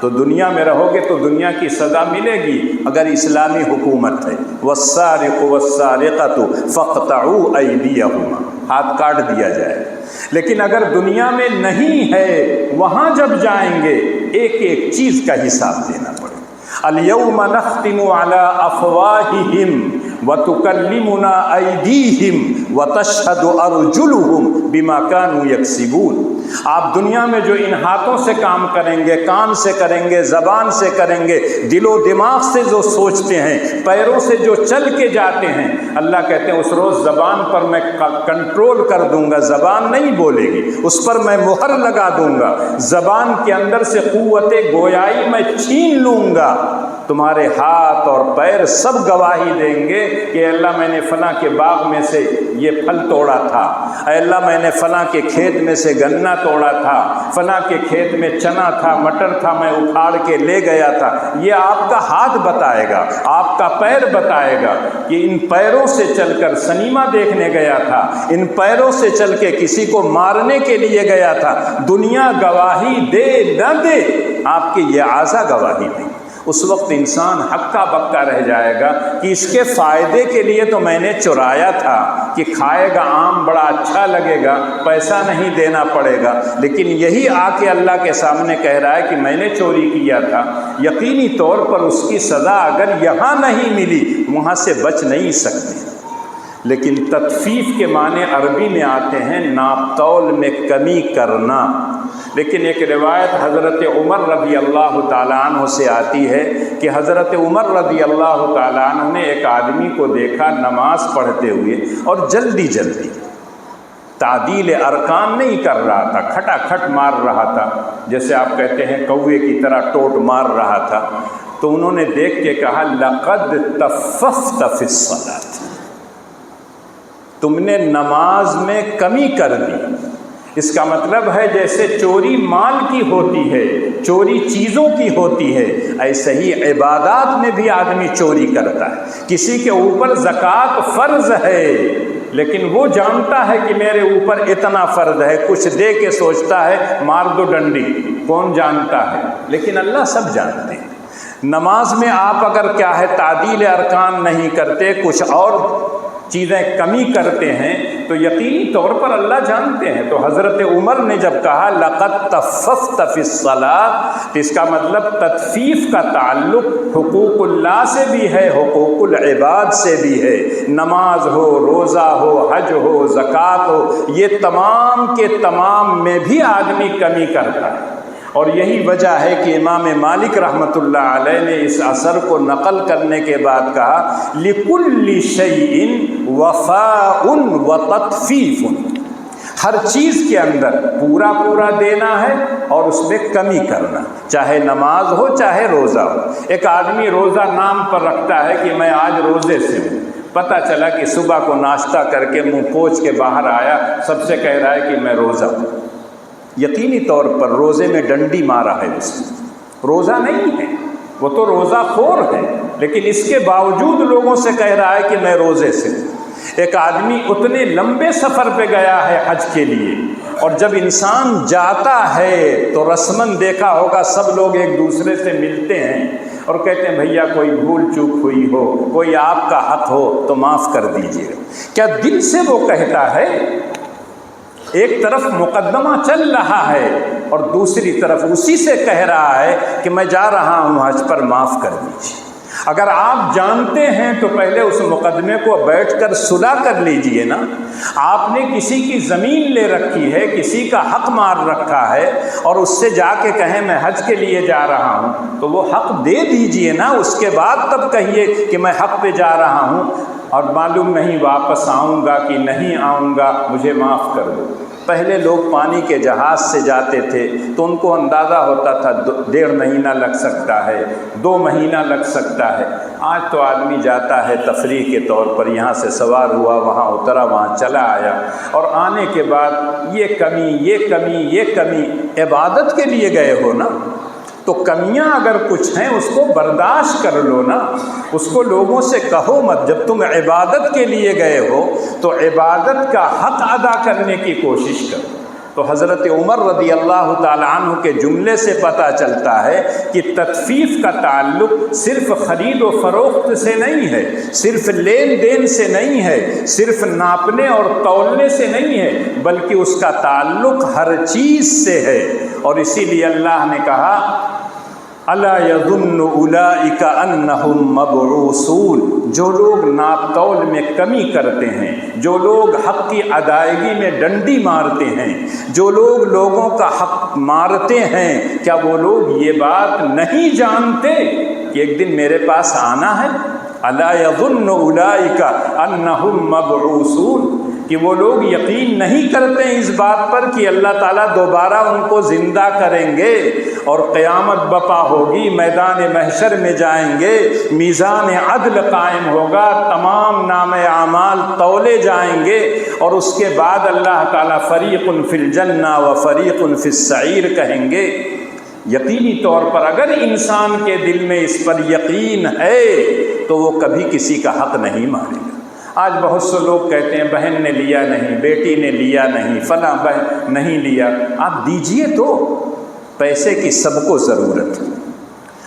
تو دنیا میں رہو گے تو دنیا کی سزا ملے گی۔ اگر اسلامی حکومت ہے والسارق والسارقۃ فاقطعوا ایدیہما، ہاتھ کاٹ دیا جائے، لیکن اگر دنیا میں نہیں ہے، وہاں جب جائیں گے ایک ایک چیز کا حساب دینا پڑے۔ الیوم نختم علی افواہہم وتکلمنا ایدیہم وتشہد ارجلہم بما کانوا یکسبون۔ آپ دنیا میں جو ان ہاتھوں سے کام کریں گے، کان سے کریں گے، زبان سے کریں گے، دل و دماغ سے جو سوچتے ہیں، پیروں سے جو چل کے جاتے ہیں، اللہ کہتے ہیں اس روز زبان پر میں کنٹرول کر دوں گا، زبان نہیں بولے گی، اس پر میں مہر لگا دوں گا، زبان کے اندر سے قوت گویائی میں چھین لوں گا، تمہارے ہاتھ اور پیر سب گواہی دیں گے کہ اللہ میں نے فلاں کے باغ میں سے یہ پھل توڑا تھا، اے اللہ میں نے فلاں کے کھیت میں سے گنا توڑا تھا، فلاں کے کھیت میں چنا تھا، مٹر تھا، میں اکھاڑ کے لے گیا تھا۔ یہ آپ کا ہاتھ بتائے گا، آپ کا پیر بتائے گا کہ ان پیروں سے چل کر سنیما دیکھنے گیا تھا، ان پیروں سے چل کے کسی کو مارنے کے لیے گیا تھا۔ دنیا گواہی دے نہ دے، آپ کی یہ اعضا گواہی دیں۔ اس وقت انسان ہکا بکا رہ جائے گا کہ اس کے فائدے کے لیے تو میں نے چرایا تھا، کہ کھائے گا آم بڑا اچھا لگے گا، پیسہ نہیں دینا پڑے گا، لیکن یہی آ کے اللہ کے سامنے کہہ رہا ہے کہ میں نے چوری کیا تھا، یقینی طور پر اس کی سزا اگر یہاں نہیں ملی وہاں سے بچ نہیں سکتے۔ لیکن تطفیف کے معنی عربی میں آتے ہیں ناپ تول میں کمی کرنا۔ لیکن ایک روایت حضرت عمر رضی اللہ تعالیٰ عنہ سے آتی ہے کہ حضرت عمر رضی اللہ تعالیٰ عنہ نے ایک آدمی کو دیکھا نماز پڑھتے ہوئے اور جلدی جلدی تعدیل ارکان نہیں کر رہا تھا، کھٹا کھٹ مار رہا تھا، جیسے آپ کہتے ہیں کوے کی طرح ٹوٹ مار رہا تھا۔ تو انہوں نے دیکھ کے کہا لقد تففت فی الصلاۃ، تم نے نماز میں کمی کر دی۔ اس کا مطلب ہے جیسے چوری مال کی ہوتی ہے، چوری چیزوں کی ہوتی ہے، ایسے ہی عبادات میں بھی آدمی چوری کرتا ہے۔ کسی کے اوپر زکوٰۃ فرض ہے، لیکن وہ جانتا ہے کہ میرے اوپر اتنا فرض ہے، کچھ دے کے سوچتا ہے مار دو ڈنڈی، کون جانتا ہے، لیکن اللہ سب جانتے ہیں۔ نماز میں آپ اگر کیا ہے تعدیل ارکان نہیں کرتے، کچھ اور چیزیں کمی کرتے ہیں تو یقینی طور پر اللہ جانتے ہیں۔ تو حضرت عمر نے جب کہا لقد تففت فی الصلاۃ، تو اس کا مطلب تطفیف کا تعلق حقوق اللہ سے بھی ہے، حقوق العباد سے بھی ہے۔ نماز ہو، روزہ ہو، حج ہو، زکوٰۃ ہو، یہ تمام کے تمام میں بھی آدمی کمی کرتا ہے۔ اور یہی وجہ ہے کہ امام مالک رحمۃ اللہ علیہ نے اس اثر کو نقل کرنے کے بعد کہا لِكُلِّ شَيْءٍ وَفَاءٌ وَتَطْفِيفٌ، ہر چیز کے اندر پورا پورا دینا ہے اور اس میں کمی کرنا، چاہے نماز ہو چاہے روزہ ہو۔ ایک آدمی روزہ نام پر رکھتا ہے کہ میں آج روزے سے ہوں، پتہ چلا کہ صبح کو ناشتہ کر کے منہ پوچھ کے باہر آیا، سب سے کہہ رہا ہے کہ میں روزہ ہوں۔ یقینی طور پر روزے میں ڈنڈی مارا ہے اس نے، روزہ نہیں ہے، وہ تو روزہ خور ہے، لیکن اس کے باوجود لوگوں سے کہہ رہا ہے کہ میں روزے سے ہوں۔ ایک آدمی اتنے لمبے سفر پہ گیا ہے حج کے لیے، اور جب انسان جاتا ہے تو رسماً دیکھا ہوگا سب لوگ ایک دوسرے سے ملتے ہیں اور کہتے ہیں بھیا کوئی بھول چوک ہوئی ہو، کوئی آپ کا حق ہو تو معاف کر دیجیے۔ کیا دل سے وہ کہتا ہے؟ ایک طرف مقدمہ چل رہا ہے اور دوسری طرف اسی سے کہہ رہا ہے کہ میں جا رہا ہوں حج پر، معاف کر دیجیے۔ اگر آپ جانتے ہیں تو پہلے اس مقدمے کو بیٹھ کر صلح کر لیجئے نا۔ آپ نے کسی کی زمین لے رکھی ہے، کسی کا حق مار رکھا ہے، اور اس سے جا کے کہیں میں حج کے لیے جا رہا ہوں تو وہ حق دے دیجئے نا، اس کے بعد تب کہیے کہ میں حق پہ جا رہا ہوں اور معلوم نہیں واپس آؤں گا کہ نہیں آؤں گا، مجھے معاف کر دو۔ پہلے لوگ پانی کے جہاز سے جاتے تھے تو ان کو اندازہ ہوتا تھا 1.5 مہینہ لگ سکتا ہے، 2 مہینہ لگ سکتا ہے۔ آج تو آدمی جاتا ہے تفریح کے طور پر، یہاں سے سوار ہوا، وہاں اترا، وہاں چلا آیا، اور آنے کے بعد یہ کمی، یہ کمی، یہ کمی۔ عبادت کے لیے گئے ہو نا، تو کمیاں اگر کچھ ہیں اس کو برداشت کر لو نا، اس کو لوگوں سے کہو مت۔ جب تم عبادت کے لیے گئے ہو تو عبادت کا حق ادا کرنے کی کوشش کرو۔ تو حضرت عمر رضی اللہ تعالیٰ عنہ کے جملے سے پتہ چلتا ہے کہ تطفیف کا تعلق صرف خرید و فروخت سے نہیں ہے، صرف لین دین سے نہیں ہے، صرف ناپنے اور تولنے سے نہیں ہے، بلکہ اس کا تعلق ہر چیز سے ہے۔ اور اسی لیے اللہ نے کہا الا یظن اولئک انہم مبعوثون، جو لوگ ناپ تول میں کمی کرتے ہیں، جو لوگ حق کی ادائیگی میں ڈنڈی مارتے ہیں، جو لوگ لوگوں کا حق مارتے ہیں، کیا وہ لوگ یہ بات نہیں جانتے کہ ایک دن میرے پاس آنا ہے؟ الا یظن اولئک انہم مبعوثون، کہ وہ لوگ یقین نہیں کرتے اس بات پر کہ اللہ تعالیٰ دوبارہ ان کو زندہ کریں گے اور قیامت بپا ہوگی، میدان محشر میں جائیں گے، میزان عدل قائم ہوگا، تمام نام اعمال تولے جائیں گے، اور اس کے بعد اللہ تعالیٰ فریق فی الجنہ و فریق فی السعیر کہیں گے۔ یقینی طور پر اگر انسان کے دل میں اس پر یقین ہے تو وہ کبھی کسی کا حق نہیں مارے گا۔ آج بہت سے لوگ کہتے ہیں بہن نے لیا نہیں، بیٹی نے لیا نہیں، فلاں بہن نہیں لیا۔ آپ دیجئے تو، پیسے کی سب کو ضرورت ہے،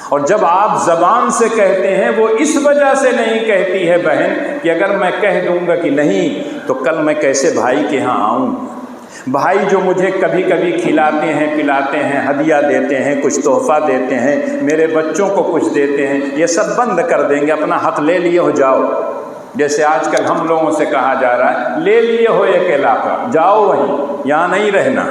اور جب آپ زبان سے کہتے ہیں وہ اس وجہ سے نہیں کہتی ہے بہن کہ اگر میں کہہ دوں گا کہ نہیں تو کل میں کیسے بھائی کے ہاں آؤں۔ بھائی جو مجھے کبھی کبھی کھلاتے ہیں، پلاتے ہیں، ہدیہ دیتے ہیں، کچھ تحفہ دیتے ہیں، میرے بچوں کو کچھ دیتے ہیں، یہ سب بند کر دیں گے، اپنا حق لے لیے ہو جاؤ۔ جیسے آج کل ہم لوگوں سے کہا جا رہا ہے لے لیے ہو ایک علاقہ، جاؤ وہیں، یہاں نہیں رہنا۔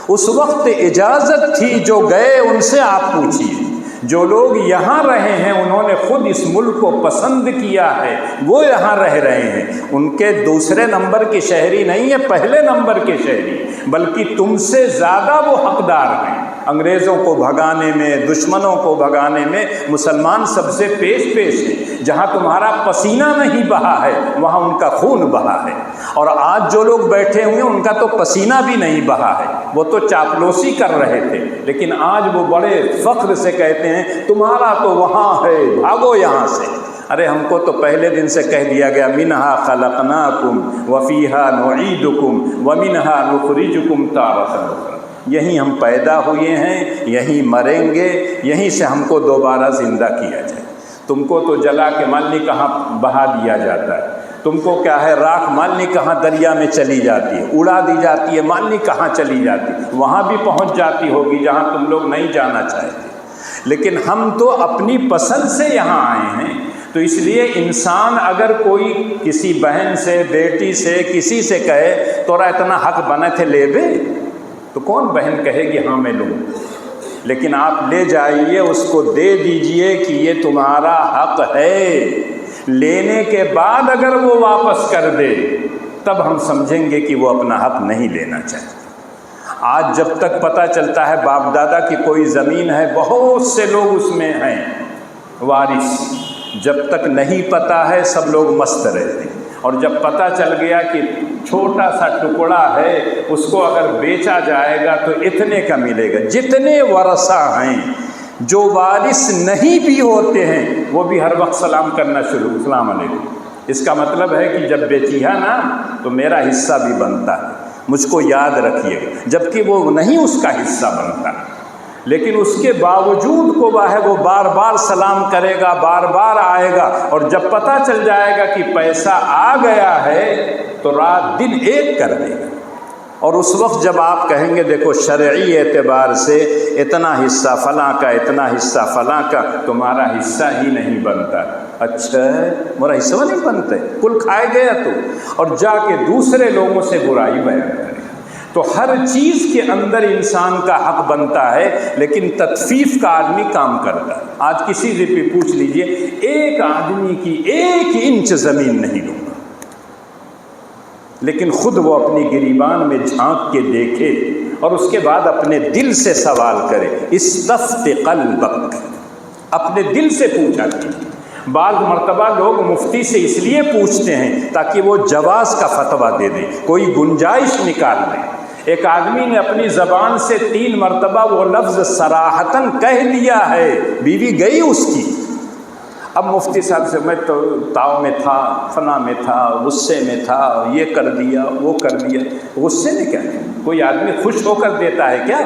اس وقت اجازت تھی، جو گئے ان سے آپ پوچھیے۔ جو لوگ یہاں رہے ہیں انہوں نے خود اس ملک کو پسند کیا ہے، وہ یہاں رہ رہے ہیں، ان کے دوسرے نمبر کے شہری نہیں ہے، پہلے نمبر کے شہری، بلکہ تم سے زیادہ وہ حقدار ہیں۔ انگریزوں کو بھگانے میں، دشمنوں کو بھگانے میں مسلمان سب سے پیش ہے۔ جہاں تمہارا پسینہ نہیں بہا ہے وہاں ان کا خون بہا ہے، اور آج جو لوگ بیٹھے ہوئے ان کا تو پسینہ بھی نہیں بہا ہے، وہ تو چاپلوسی کر رہے تھے، لیکن آج وہ بڑے فخر سے کہتے ہیں تمہارا تو وہاں ہے، بھاگو یہاں سے۔ ارے ہم کو تو پہلے دن سے کہہ دیا گیا منہا خلقناکم وفیہا نعیدکم ومنہا نخرجکم تارۃ اخری۔ یہیں ہم پیدا ہوئے ہیں، یہیں مریں گے، یہیں سے ہم کو دوبارہ زندہ کیا جائے۔ تم کو تو جلا کے معلوم نہیں کہاں بہا دیا جاتا ہے، تم کو کیا ہے راکھ معلوم نہیں کہاں دریا میں چلی جاتی ہے، اڑا دی جاتی ہے، معلوم نہیں کہاں چلی جاتی ہے، وہاں بھی پہنچ جاتی ہوگی جہاں تم لوگ نہیں جانا چاہتے، لیکن ہم تو اپنی پسند سے یہاں آئے ہیں۔ تو اس لیے انسان اگر کوئی کسی بہن سے، بیٹی سے، کسی سے کہے تورا اتنا حق بنے تھے لے بے، تو کون بہن کہے گی ہاں میں لوں؟ لیکن آپ لے جائیے، اس کو دے دیجئے کہ یہ تمہارا حق ہے۔ لینے کے بعد اگر وہ واپس کر دے تب ہم سمجھیں گے کہ وہ اپنا حق نہیں لینا چاہتے۔ آج جب تک پتہ چلتا ہے باپ دادا کی کوئی زمین ہے، بہت سے لوگ اس میں ہیں وارث، جب تک نہیں پتہ ہے سب لوگ مست رہتے ہیں، اور جب پتہ چل گیا کہ چھوٹا سا ٹکڑا ہے، اس کو اگر بیچا جائے گا تو اتنے کا ملے گا۔ جتنے ورثہ ہیں جو وارث نہیں بھی ہوتے ہیں وہ بھی ہر وقت سلام کرنا شروع، السلام علیکم۔ اس کا مطلب ہے کہ جب بیچی ہے نا تو میرا حصہ بھی بنتا ہے، مجھ کو یاد رکھیے گا، جبکہ وہ نہیں اس کا حصہ بنتا، لیکن اس کے باوجود کو وہ بار بار سلام کرے گا، بار بار آئے گا، اور جب پتہ چل جائے گا کہ پیسہ آ گیا ہے تو رات دن ایک کر دے گا۔ اور اس وقت جب آپ کہیں گے دیکھو شرعی اعتبار سے اتنا حصہ فلاں کا، اتنا حصہ فلاں کا، تمہارا حصہ ہی نہیں بنتا، اچھا میرا حصہ نہیں بنتا، کل کھائے گیا تو، اور جا کے دوسرے لوگوں سے برائی بیان کرے۔ تو ہر چیز کے اندر انسان کا حق بنتا ہے، لیکن تطفیف کا آدمی کام کرتا ہے۔ آج کسی سے بھی پوچھ لیجئے، ایک آدمی کی 1 انچ زمین نہیں لوں گا، لیکن خود وہ اپنی گریبان میں جھانک کے دیکھے اور اس کے بعد اپنے دل سے سوال کرے، استفت قلبک، اپنے دل سے پوچھا کیجیے۔ بعض مرتبہ لوگ مفتی سے اس لیے پوچھتے ہیں تاکہ وہ جواز کا فتویٰ دے دیں، کوئی گنجائش نکال دیں۔ ایک آدمی نے اپنی زبان سے 3 مرتبہ وہ لفظ صراحتاً کہہ دیا ہے، بیوی گئی اس کی، اب مفتی صاحب سے میں تو تاؤ میں تھا، فنا میں تھا، غصے میں تھا، یہ کر دیا وہ کر دیا۔ غصے میں کیا ہے؟ کوئی آدمی خوش ہو کر دیتا ہے کیا؟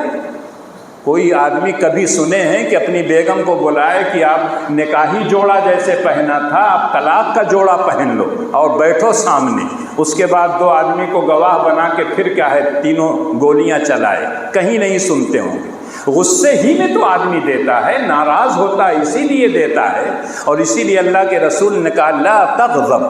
کوئی آدمی کبھی سنے ہیں کہ اپنی بیگم کو بلائے کہ آپ نکاحی جوڑا جیسے پہنا تھا آپ طلاق کا جوڑا پہن لو اور بیٹھو سامنے، اس کے بعد 2 آدمی کو گواہ بنا کے پھر کیا ہے 3 گولیاں چلائے؟ کہیں نہیں سنتے ہوں گے۔ غصے ہی میں تو آدمی دیتا ہے، ناراض ہوتا ہے اسی لیے دیتا ہے، اور اسی لیے اللہ کے رسول نے کہا لا تغضب،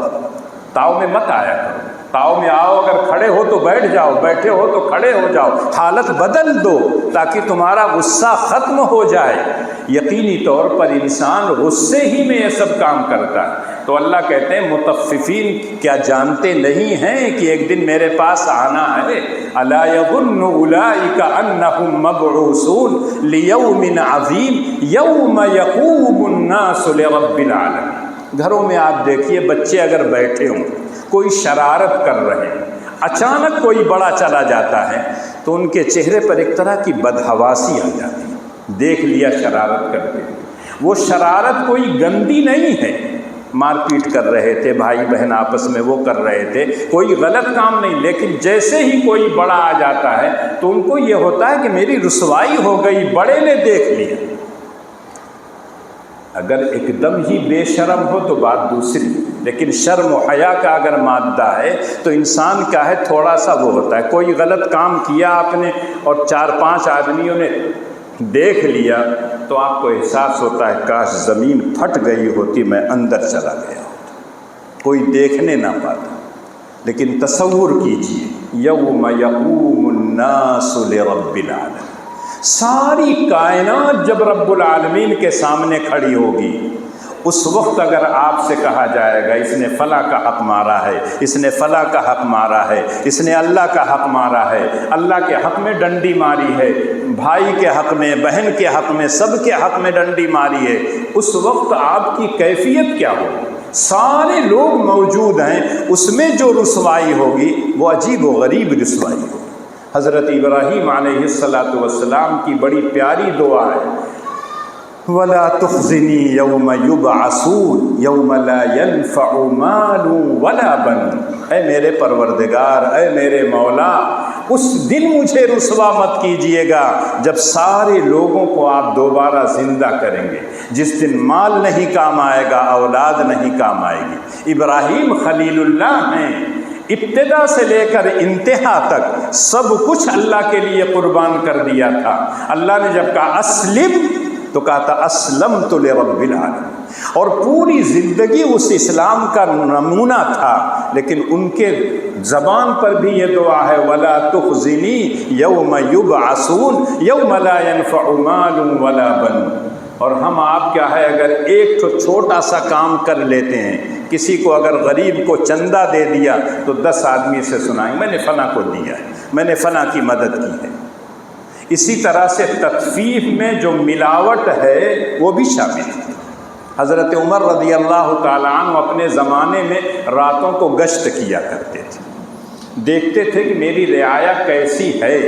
تاؤ میں مت آیا کرو، تاؤ میں آؤ، اگر کھڑے ہو تو بیٹھ جاؤ، بیٹھے ہو تو کھڑے ہو جاؤ، حالت بدل دو تاکہ تمہارا غصہ ختم ہو جائے۔ یقینی طور پر انسان غصے ہی میں یہ سب کام کرتا ہے۔ تو اللہ کہتے ہیں مطففین کیا جانتے نہیں ہیں کہ ایک دن میرے پاس آنا ہے؟ الا یظن اولئک انہم مبعوثون لیوم عظیم یوم یقوم الناس لرب العالمین۔ گھروں میں آپ دیکھیے بچے اگر بیٹھے ہوں، کوئی شرارت کر رہے ہیں، اچانک کوئی بڑا چلا جاتا ہے تو ان کے چہرے پر ایک طرح کی بدحواسی آ جاتی ہے، دیکھ لیا شرارت کرتے ہیں۔ وہ شرارت کوئی گندی نہیں ہے، مار پیٹ کر رہے تھے، بھائی بہن آپس میں وہ کر رہے تھے، کوئی غلط کام نہیں، لیکن جیسے ہی کوئی بڑا آ جاتا ہے تو ان کو یہ ہوتا ہے کہ میری رسوائی ہو گئی، بڑے نے دیکھ لیا۔ اگر ایک دم ہی بے شرم ہو تو بات دوسری، لیکن شرم و حیا کا اگر مادہ ہے تو انسان کا ہے تھوڑا سا وہ ہوتا ہے، کوئی غلط کام کیا آپ نے اور 4-5 آدمیوں نے دیکھ لیا تو آپ کو احساس ہوتا ہے کاش زمین پھٹ گئی ہوتی، میں اندر چلا گیا ہوتا، کوئی دیکھنے نہ پاتا۔ لیکن تصور کیجئے یوم یقوم الناس لرب العالمین، ساری کائنات جب رب العالمین کے سامنے کھڑی ہوگی، اس وقت اگر آپ سے کہا جائے گا اس نے فلاں کا حق مارا ہے، اس نے فلاں کا حق مارا ہے، اس نے اللہ کا حق مارا ہے، اللہ کے حق میں ڈنڈی ماری ہے، بھائی کے حق میں، بہن کے حق میں، سب کے حق میں ڈنڈی ماری ہے، اس وقت آپ کی کیفیت کیا ہوگی؟ سارے لوگ موجود ہیں، اس میں جو رسوائی ہوگی وہ عجیب و غریب رسوائی ہوگی۔ حضرت ابراہیم علیہ السلام کی بڑی پیاری دعا ہے، وَلَا تُخْزِنِي يَوْمَ يُبْعَثُونَ يَوْمَ لَا يَنْفَعُ مَالٌ وَلَا بَنُونَ۔ اے میرے پروردگار، اے میرے مولا، اس دن مجھے رسوا مت کیجئے گا جب سارے لوگوں کو آپ دوبارہ زندہ کریں گے، جس دن مال نہیں کام آئے گا، اولاد نہیں کام آئے گی۔ ابراہیم خلیل اللہ ہیں، ابتدا سے لے کر انتہا تک سب کچھ اللہ کے لیے قربان کر دیا تھا۔ اللہ نے جب کہا اسلم تو کہا تھا اسلمت لرب العالمین، اور پوری زندگی اس اسلام کا نمونہ تھا۔ لیکن ان کے زبان پر بھی یہ دعا ہے وَلَا تُخْزِنِي يَوْمَ يُبْعَثُونَ يَوْمَ لَا يَنْفَعُ مَالٌ وَلَا بَنُونَ۔ اور ہم آپ کیا ہے، اگر ایک تو چھوٹا سا کام کر لیتے ہیں، کسی کو اگر غریب کو چندہ دے دیا تو 10 آدمی سے سنائیں میں نے فلاں کو دیا ہے، میں نے فلاں کی مدد کی ہے۔ اسی طرح سے تطفیف میں جو ملاوٹ ہے وہ بھی شامل ہے۔ حضرت عمر رضی اللہ تعالیٰ عنہ اپنے زمانے میں راتوں کو گشت کیا کرتے تھے، دیکھتے تھے کہ میری رعایا کیسی ہے،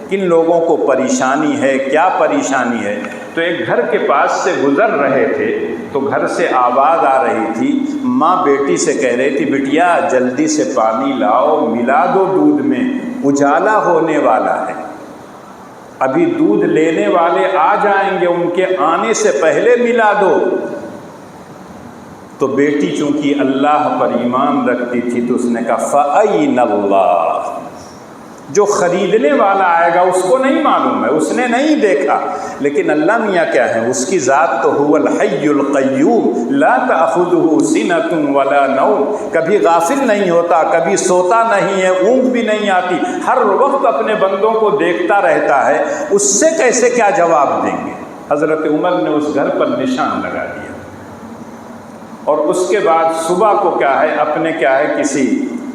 کن لوگوں کو پریشانی ہے، کیا پریشانی ہے۔ تو ایک گھر کے پاس سے گزر رہے تھے تو گھر سے آواز آ رہی تھی، ماں بیٹی سے کہہ رہی تھی بیٹیا جلدی سے پانی لاؤ، ملا دو دودھ میں، اجالا ہونے والا ہے، ابھی دودھ لینے والے آ جائیں گے، ان کے آنے سے پہلے ملا دو۔ تو بیٹی چونکہ اللہ پر ایمان رکھتی تھی تو اس نے کہا فَأَيْنَ اللَّهُ، جو خریدنے والا آئے گا اس کو نہیں معلوم ہے، اس نے نہیں دیکھا، لیکن اللہ میاں کیا ہے، اس کی ذات تو هو الحی القیوم لا تأخذه سنة ولا نوم، کبھی غافل نہیں ہوتا، کبھی سوتا نہیں ہے، اونگ بھی نہیں آتی، ہر وقت اپنے بندوں کو دیکھتا رہتا ہے، اس سے کیسے کیا جواب دیں گے۔ حضرت عمر نے اس گھر پر نشان لگا دیا، اور اس کے بعد صبح کو کیا ہے، اپنے کیا ہے کسی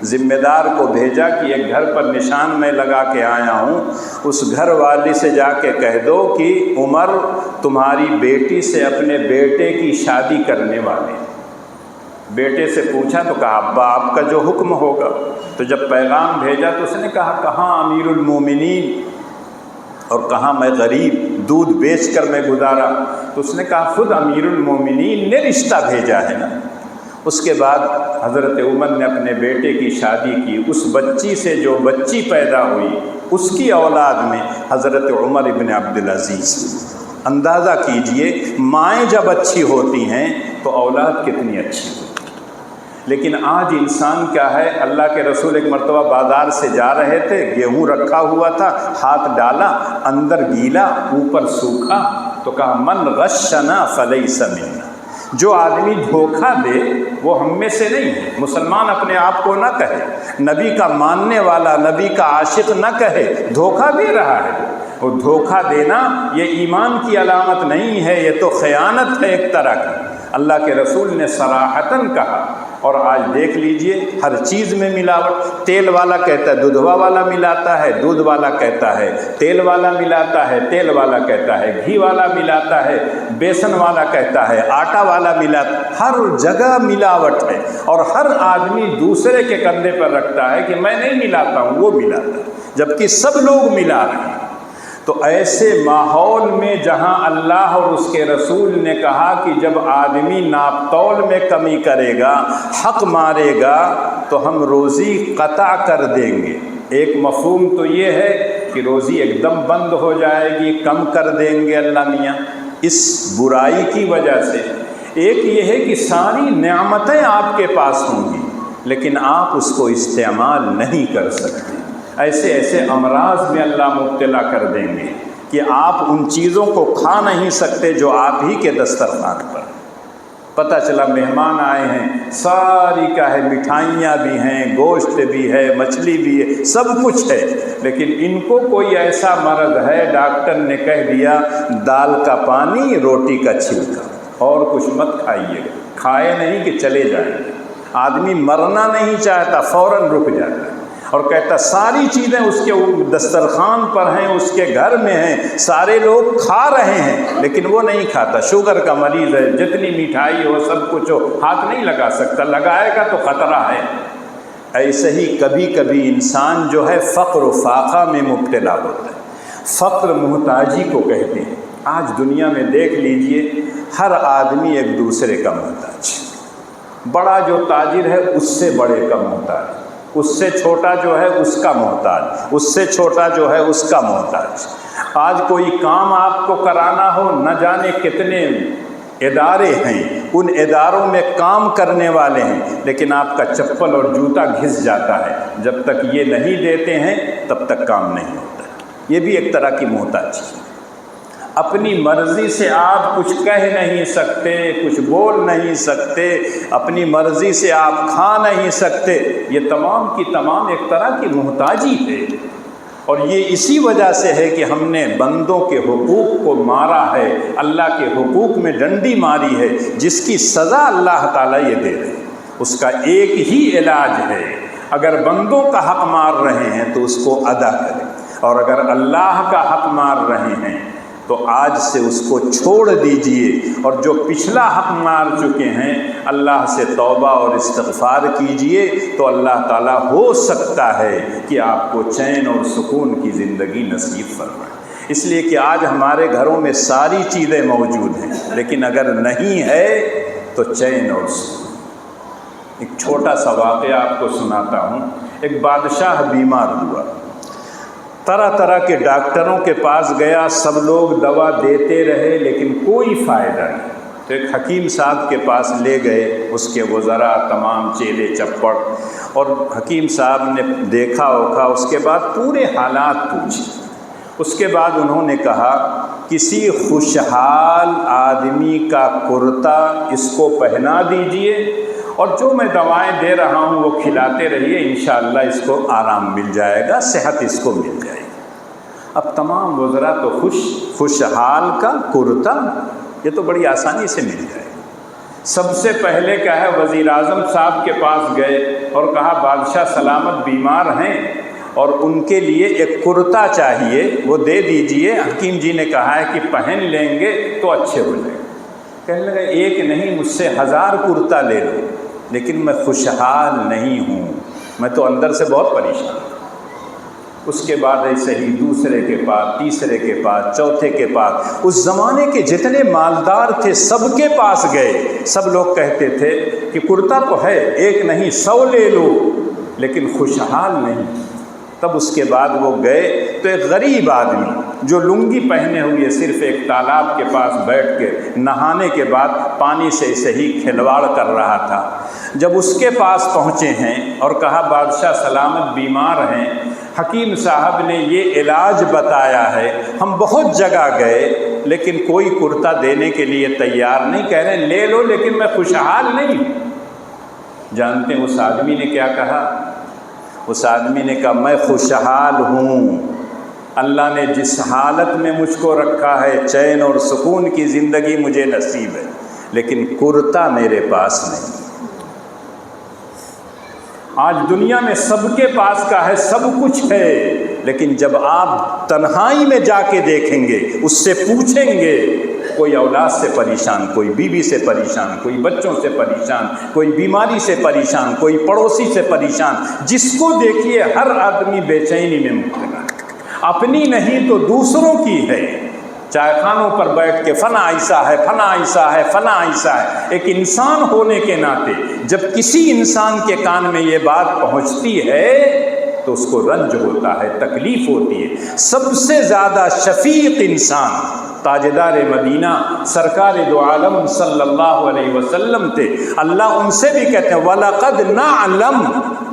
ذمہ دار کو بھیجا کہ ایک گھر پر نشان میں لگا کے آیا ہوں، اس گھر والی سے جا کے کہہ دو کہ عمر تمہاری بیٹی سے اپنے بیٹے کی شادی کرنے والے۔ بیٹے سے پوچھا تو کہا ابا آپ کا جو حکم ہوگا۔ تو جب پیغام بھیجا تو اس نے کہا کہاں امیر المومنین اور کہاں میں غریب، دودھ بیچ کر میں گزارا۔ تو اس نے کہا خود امیر المومنین نے رشتہ بھیجا ہے نا۔ اس کے بعد حضرت عمر نے اپنے بیٹے کی شادی کی، اس بچی سے جو بچی پیدا ہوئی اس کی اولاد میں حضرت عمر ابن عبدالعزیز۔ اندازہ کیجئے مائیں جب اچھی ہوتی ہیں تو اولاد کتنی اچھی ہوتی ہے۔ لیکن آج انسان کیا ہے، اللہ کے رسول ایک مرتبہ بازار سے جا رہے تھے، گیہوں رکھا ہوا تھا، ہاتھ ڈالا، اندر گیلا اوپر سوکھا، تو کہا من غشنا فلیس منا، جو آدمی دھوکہ دے وہ ہم میں سے نہیں ہے۔ مسلمان اپنے آپ کو نہ کہے، نبی کا ماننے والا، نبی کا عاشق نہ کہے، دھوکہ دے رہا ہے۔ وہ دھوکہ دینا یہ ایمان کی علامت نہیں ہے، یہ تو خیانت ہے ایک طرح کی۔ اللہ کے رسول نے صراحتاً کہا، اور آج دیکھ لیجئے ہر چیز میں ملاوٹ۔ تیل والا کہتا ہے دودھوا والا ملاتا ہے، دودھ والا کہتا ہے تیل والا ملاتا ہے، تیل والا کہتا ہے گھی والا ملاتا ہے، بیسن والا کہتا ہے آٹا والا ملاتا ہے، ہر جگہ ملاوٹ ہے، اور ہر آدمی دوسرے کے کندھے پر رکھتا ہے کہ میں نہیں ملاتا ہوں، وہ ملاتا ہے، جبکہ سب لوگ ملا رہے ہیں۔ تو ایسے ماحول میں جہاں اللہ اور اس کے رسول نے کہا کہ جب آدمی ناپ تول میں کمی کرے گا، حق مارے گا، تو ہم روزی قطع کر دیں گے۔ ایک مفہوم تو یہ ہے کہ روزی ایک دم بند ہو جائے گی، کم کر دیں گے اللہ میاں اس برائی کی وجہ سے۔ ایک یہ ہے کہ ساری نعمتیں آپ کے پاس ہوں گی لیکن آپ اس کو استعمال نہیں کر سکتے۔ ایسے ایسے امراض میں اللہ مبتلا کر دیں گے کہ آپ ان چیزوں کو کھا نہیں سکتے جو آپ ہی کے دسترخوان پر۔ پتہ چلا مہمان آئے ہیں، ساری کیا ہے مٹھائیاں بھی ہیں، گوشت بھی ہے، مچھلی بھی ہے، سب کچھ ہے، لیکن ان کو کوئی ایسا مرض ہے ڈاکٹر نے کہہ دیا دال کا پانی روٹی کا چھلکا اور کچھ مت کھائیے گا۔ کھائے نہیں کہ چلے جائیں گے۔ آدمی مرنا نہیں چاہتا، فوراً رک جاتا ہے اور کہتا ساری چیزیں اس کے دسترخوان پر ہیں، اس کے گھر میں ہیں، سارے لوگ کھا رہے ہیں لیکن وہ نہیں کھاتا۔ شوگر کا مریض ہے، جتنی مٹھائی ہو سب کچھ ہو، ہاتھ نہیں لگا سکتا، لگائے گا تو خطرہ ہے۔ ایسے ہی کبھی کبھی انسان جو ہے فقر و فاقہ میں مبتلا ہوتا ہے۔ فقر محتاجی کو کہتے ہیں۔ آج دنیا میں دیکھ لیجئے ہر آدمی ایک دوسرے کا محتاج، بڑا جو تاجر ہے اس سے بڑے کا محتاج، اس سے چھوٹا جو ہے اس کا محتاج، اس سے چھوٹا جو ہے اس کا محتاج۔ آج کوئی کام آپ کو کرانا ہو، نہ جانے کتنے ادارے ہیں، ان اداروں میں کام کرنے والے ہیں، لیکن آپ کا چپل اور جوتا گھس جاتا ہے، جب تک یہ نہیں دیتے ہیں تب تک کام نہیں ہوتا۔ یہ بھی ایک طرح کی محتاجی ہے۔ اپنی مرضی سے آپ کچھ کہہ نہیں سکتے، کچھ بول نہیں سکتے، اپنی مرضی سے آپ کھا نہیں سکتے، یہ تمام کی تمام ایک طرح کی محتاجی ہے۔ اور یہ اسی وجہ سے ہے کہ ہم نے بندوں کے حقوق کو مارا ہے، اللہ کے حقوق میں ڈنڈی ماری ہے، جس کی سزا اللہ تعالیٰ یہ دے رہے ہیں۔ اس کا ایک ہی علاج ہے، اگر بندوں کا حق مار رہے ہیں تو اس کو ادا کریں، اور اگر اللہ کا حق مار رہے ہیں تو آج سے اس کو چھوڑ دیجئے، اور جو پچھلا حق مار چکے ہیں اللہ سے توبہ اور استغفار کیجئے، تو اللہ تعالیٰ ہو سکتا ہے کہ آپ کو چین اور سکون کی زندگی نصیب فرمائے۔ اس لیے کہ آج ہمارے گھروں میں ساری چیزیں موجود ہیں، لیکن اگر نہیں ہے تو چین اور سکون۔ ایک چھوٹا سا واقعہ آپ کو سناتا ہوں۔ ایک بادشاہ بیمار ہوا، طرح طرح کے ڈاکٹروں کے پاس گیا، سب لوگ دوا دیتے رہے لیکن کوئی فائدہ نہیں۔ تو ایک حکیم صاحب کے پاس لے گئے، اس کے وزراء تمام چیلے چپڑ، اور حکیم صاحب نے دیکھا اوکھا، اس کے بعد پورے حالات پوچھے۔ اس کے بعد انہوں نے کہا کسی خوشحال آدمی کا کرتا اس کو پہنا دیجئے، اور جو میں دوائیں دے رہا ہوں وہ کھلاتے رہیے، انشاءاللہ اس کو آرام مل جائے گا، صحت اس کو مل جائے گی۔ اب تمام وزراء تو خوشحال کا کرتا، یہ تو بڑی آسانی سے مل جائے گا۔ سب سے پہلے کیا ہے، وزیر اعظم صاحب کے پاس گئے اور کہا بادشاہ سلامت بیمار ہیں اور ان کے لیے ایک کرتا چاہیے، وہ دے دیجئے۔ حکیم جی نے کہا ہے کہ پہن لیں گے تو اچھے ہو جائیں گے۔ کہنے لگا ایک نہیں، مجھ سے 1000 کرتا لے لو، لیکن میں خوشحال نہیں ہوں، میں تو اندر سے بہت پریشان ہوں۔ اس کے بعد ایسے ہی دوسرے کے پاس، تیسرے کے پاس، چوتھے کے پاس، اس زمانے کے جتنے مالدار تھے سب کے پاس گئے۔ سب لوگ کہتے تھے کہ کرتا تو ہے، ایک نہیں 100 لے لو، لیکن خوشحال نہیں۔ تب اس کے بعد وہ گئے تو ایک غریب آدمی جو لنگی پہنے ہوئے صرف ایک تالاب کے پاس بیٹھ کے نہانے کے بعد پانی سے ایسے ہی کھلواڑ کر رہا تھا، جب اس کے پاس پہنچے ہیں اور کہا بادشاہ سلامت بیمار ہیں، حکیم صاحب نے یہ علاج بتایا ہے، ہم بہت جگہ گئے لیکن کوئی کرتا دینے کے لیے تیار نہیں، کہہ رہے ہیں لے لو لیکن میں خوشحال نہیں ہوں۔ جانتے ہیں اس آدمی نے کیا کہا؟ اس آدمی نے کہا میں خوشحال ہوں، اللہ نے جس حالت میں مجھ کو رکھا ہے چین اور سکون کی زندگی مجھے نصیب ہے، لیکن کرتا میرے پاس نہیں۔ آج دنیا میں سب کے پاس کا ہے، سب کچھ ہے، لیکن جب آپ تنہائی میں جا کے دیکھیں گے، اس سے پوچھیں گے، کوئی اولاد سے پریشان، کوئی بیوی سے پریشان، کوئی بچوں سے پریشان، کوئی بیماری سے پریشان، کوئی پڑوسی سے پریشان، جس کو دیکھیے ہر آدمی بے چینی میں مبتلا ہے، اپنی نہیں تو دوسروں کی ہے۔ چائے خانوں پر بیٹھ کے فلاں ایسا ہے، فلاں ایسا ہے، فلاں ایسا ہے۔ ایک انسان ہونے کے ناطے جب کسی انسان کے کان میں یہ بات پہنچتی ہے تو اس کو رنج ہوتا ہے، تکلیف ہوتی ہے۔ سب سے زیادہ شفیق انسان تاجدار مدینہ سرکار دو عالم صلی اللہ علیہ وسلم تھے۔ اللہ ان سے بھی کہتے ہیں وَلَقَدْ نَعْلَمُ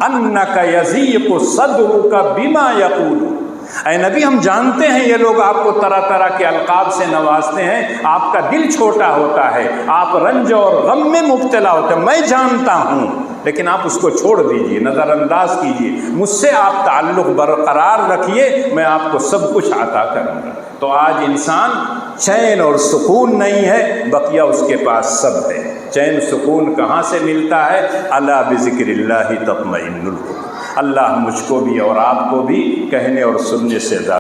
أَنَّكَ يَضِيقُ صَدْرُكَ بِمَا يَقُولُونَ۔ اے نبی ہم جانتے ہیں یہ لوگ آپ کو طرح طرح کے القاب سے نوازتے ہیں، آپ کا دل چھوٹا ہوتا ہے، آپ رنج اور غم میں مبتلا ہوتے ہیں، میں جانتا ہوں، لیکن آپ اس کو چھوڑ دیجئے، نظر انداز کیجئے، مجھ سے آپ تعلق برقرار رکھیے، میں آپ کو سب کچھ عطا کروں گا۔ تو آج انسان چین اور سکون نہیں ہے، بقیہ اس کے پاس سب ہے۔ چین سکون کہاں سے ملتا ہے؟ الا بذکر اللہ تطمئن القلوب۔ اللہ مجھ کو بھی اور آپ کو بھی کہنے اور سننے سے زیادہ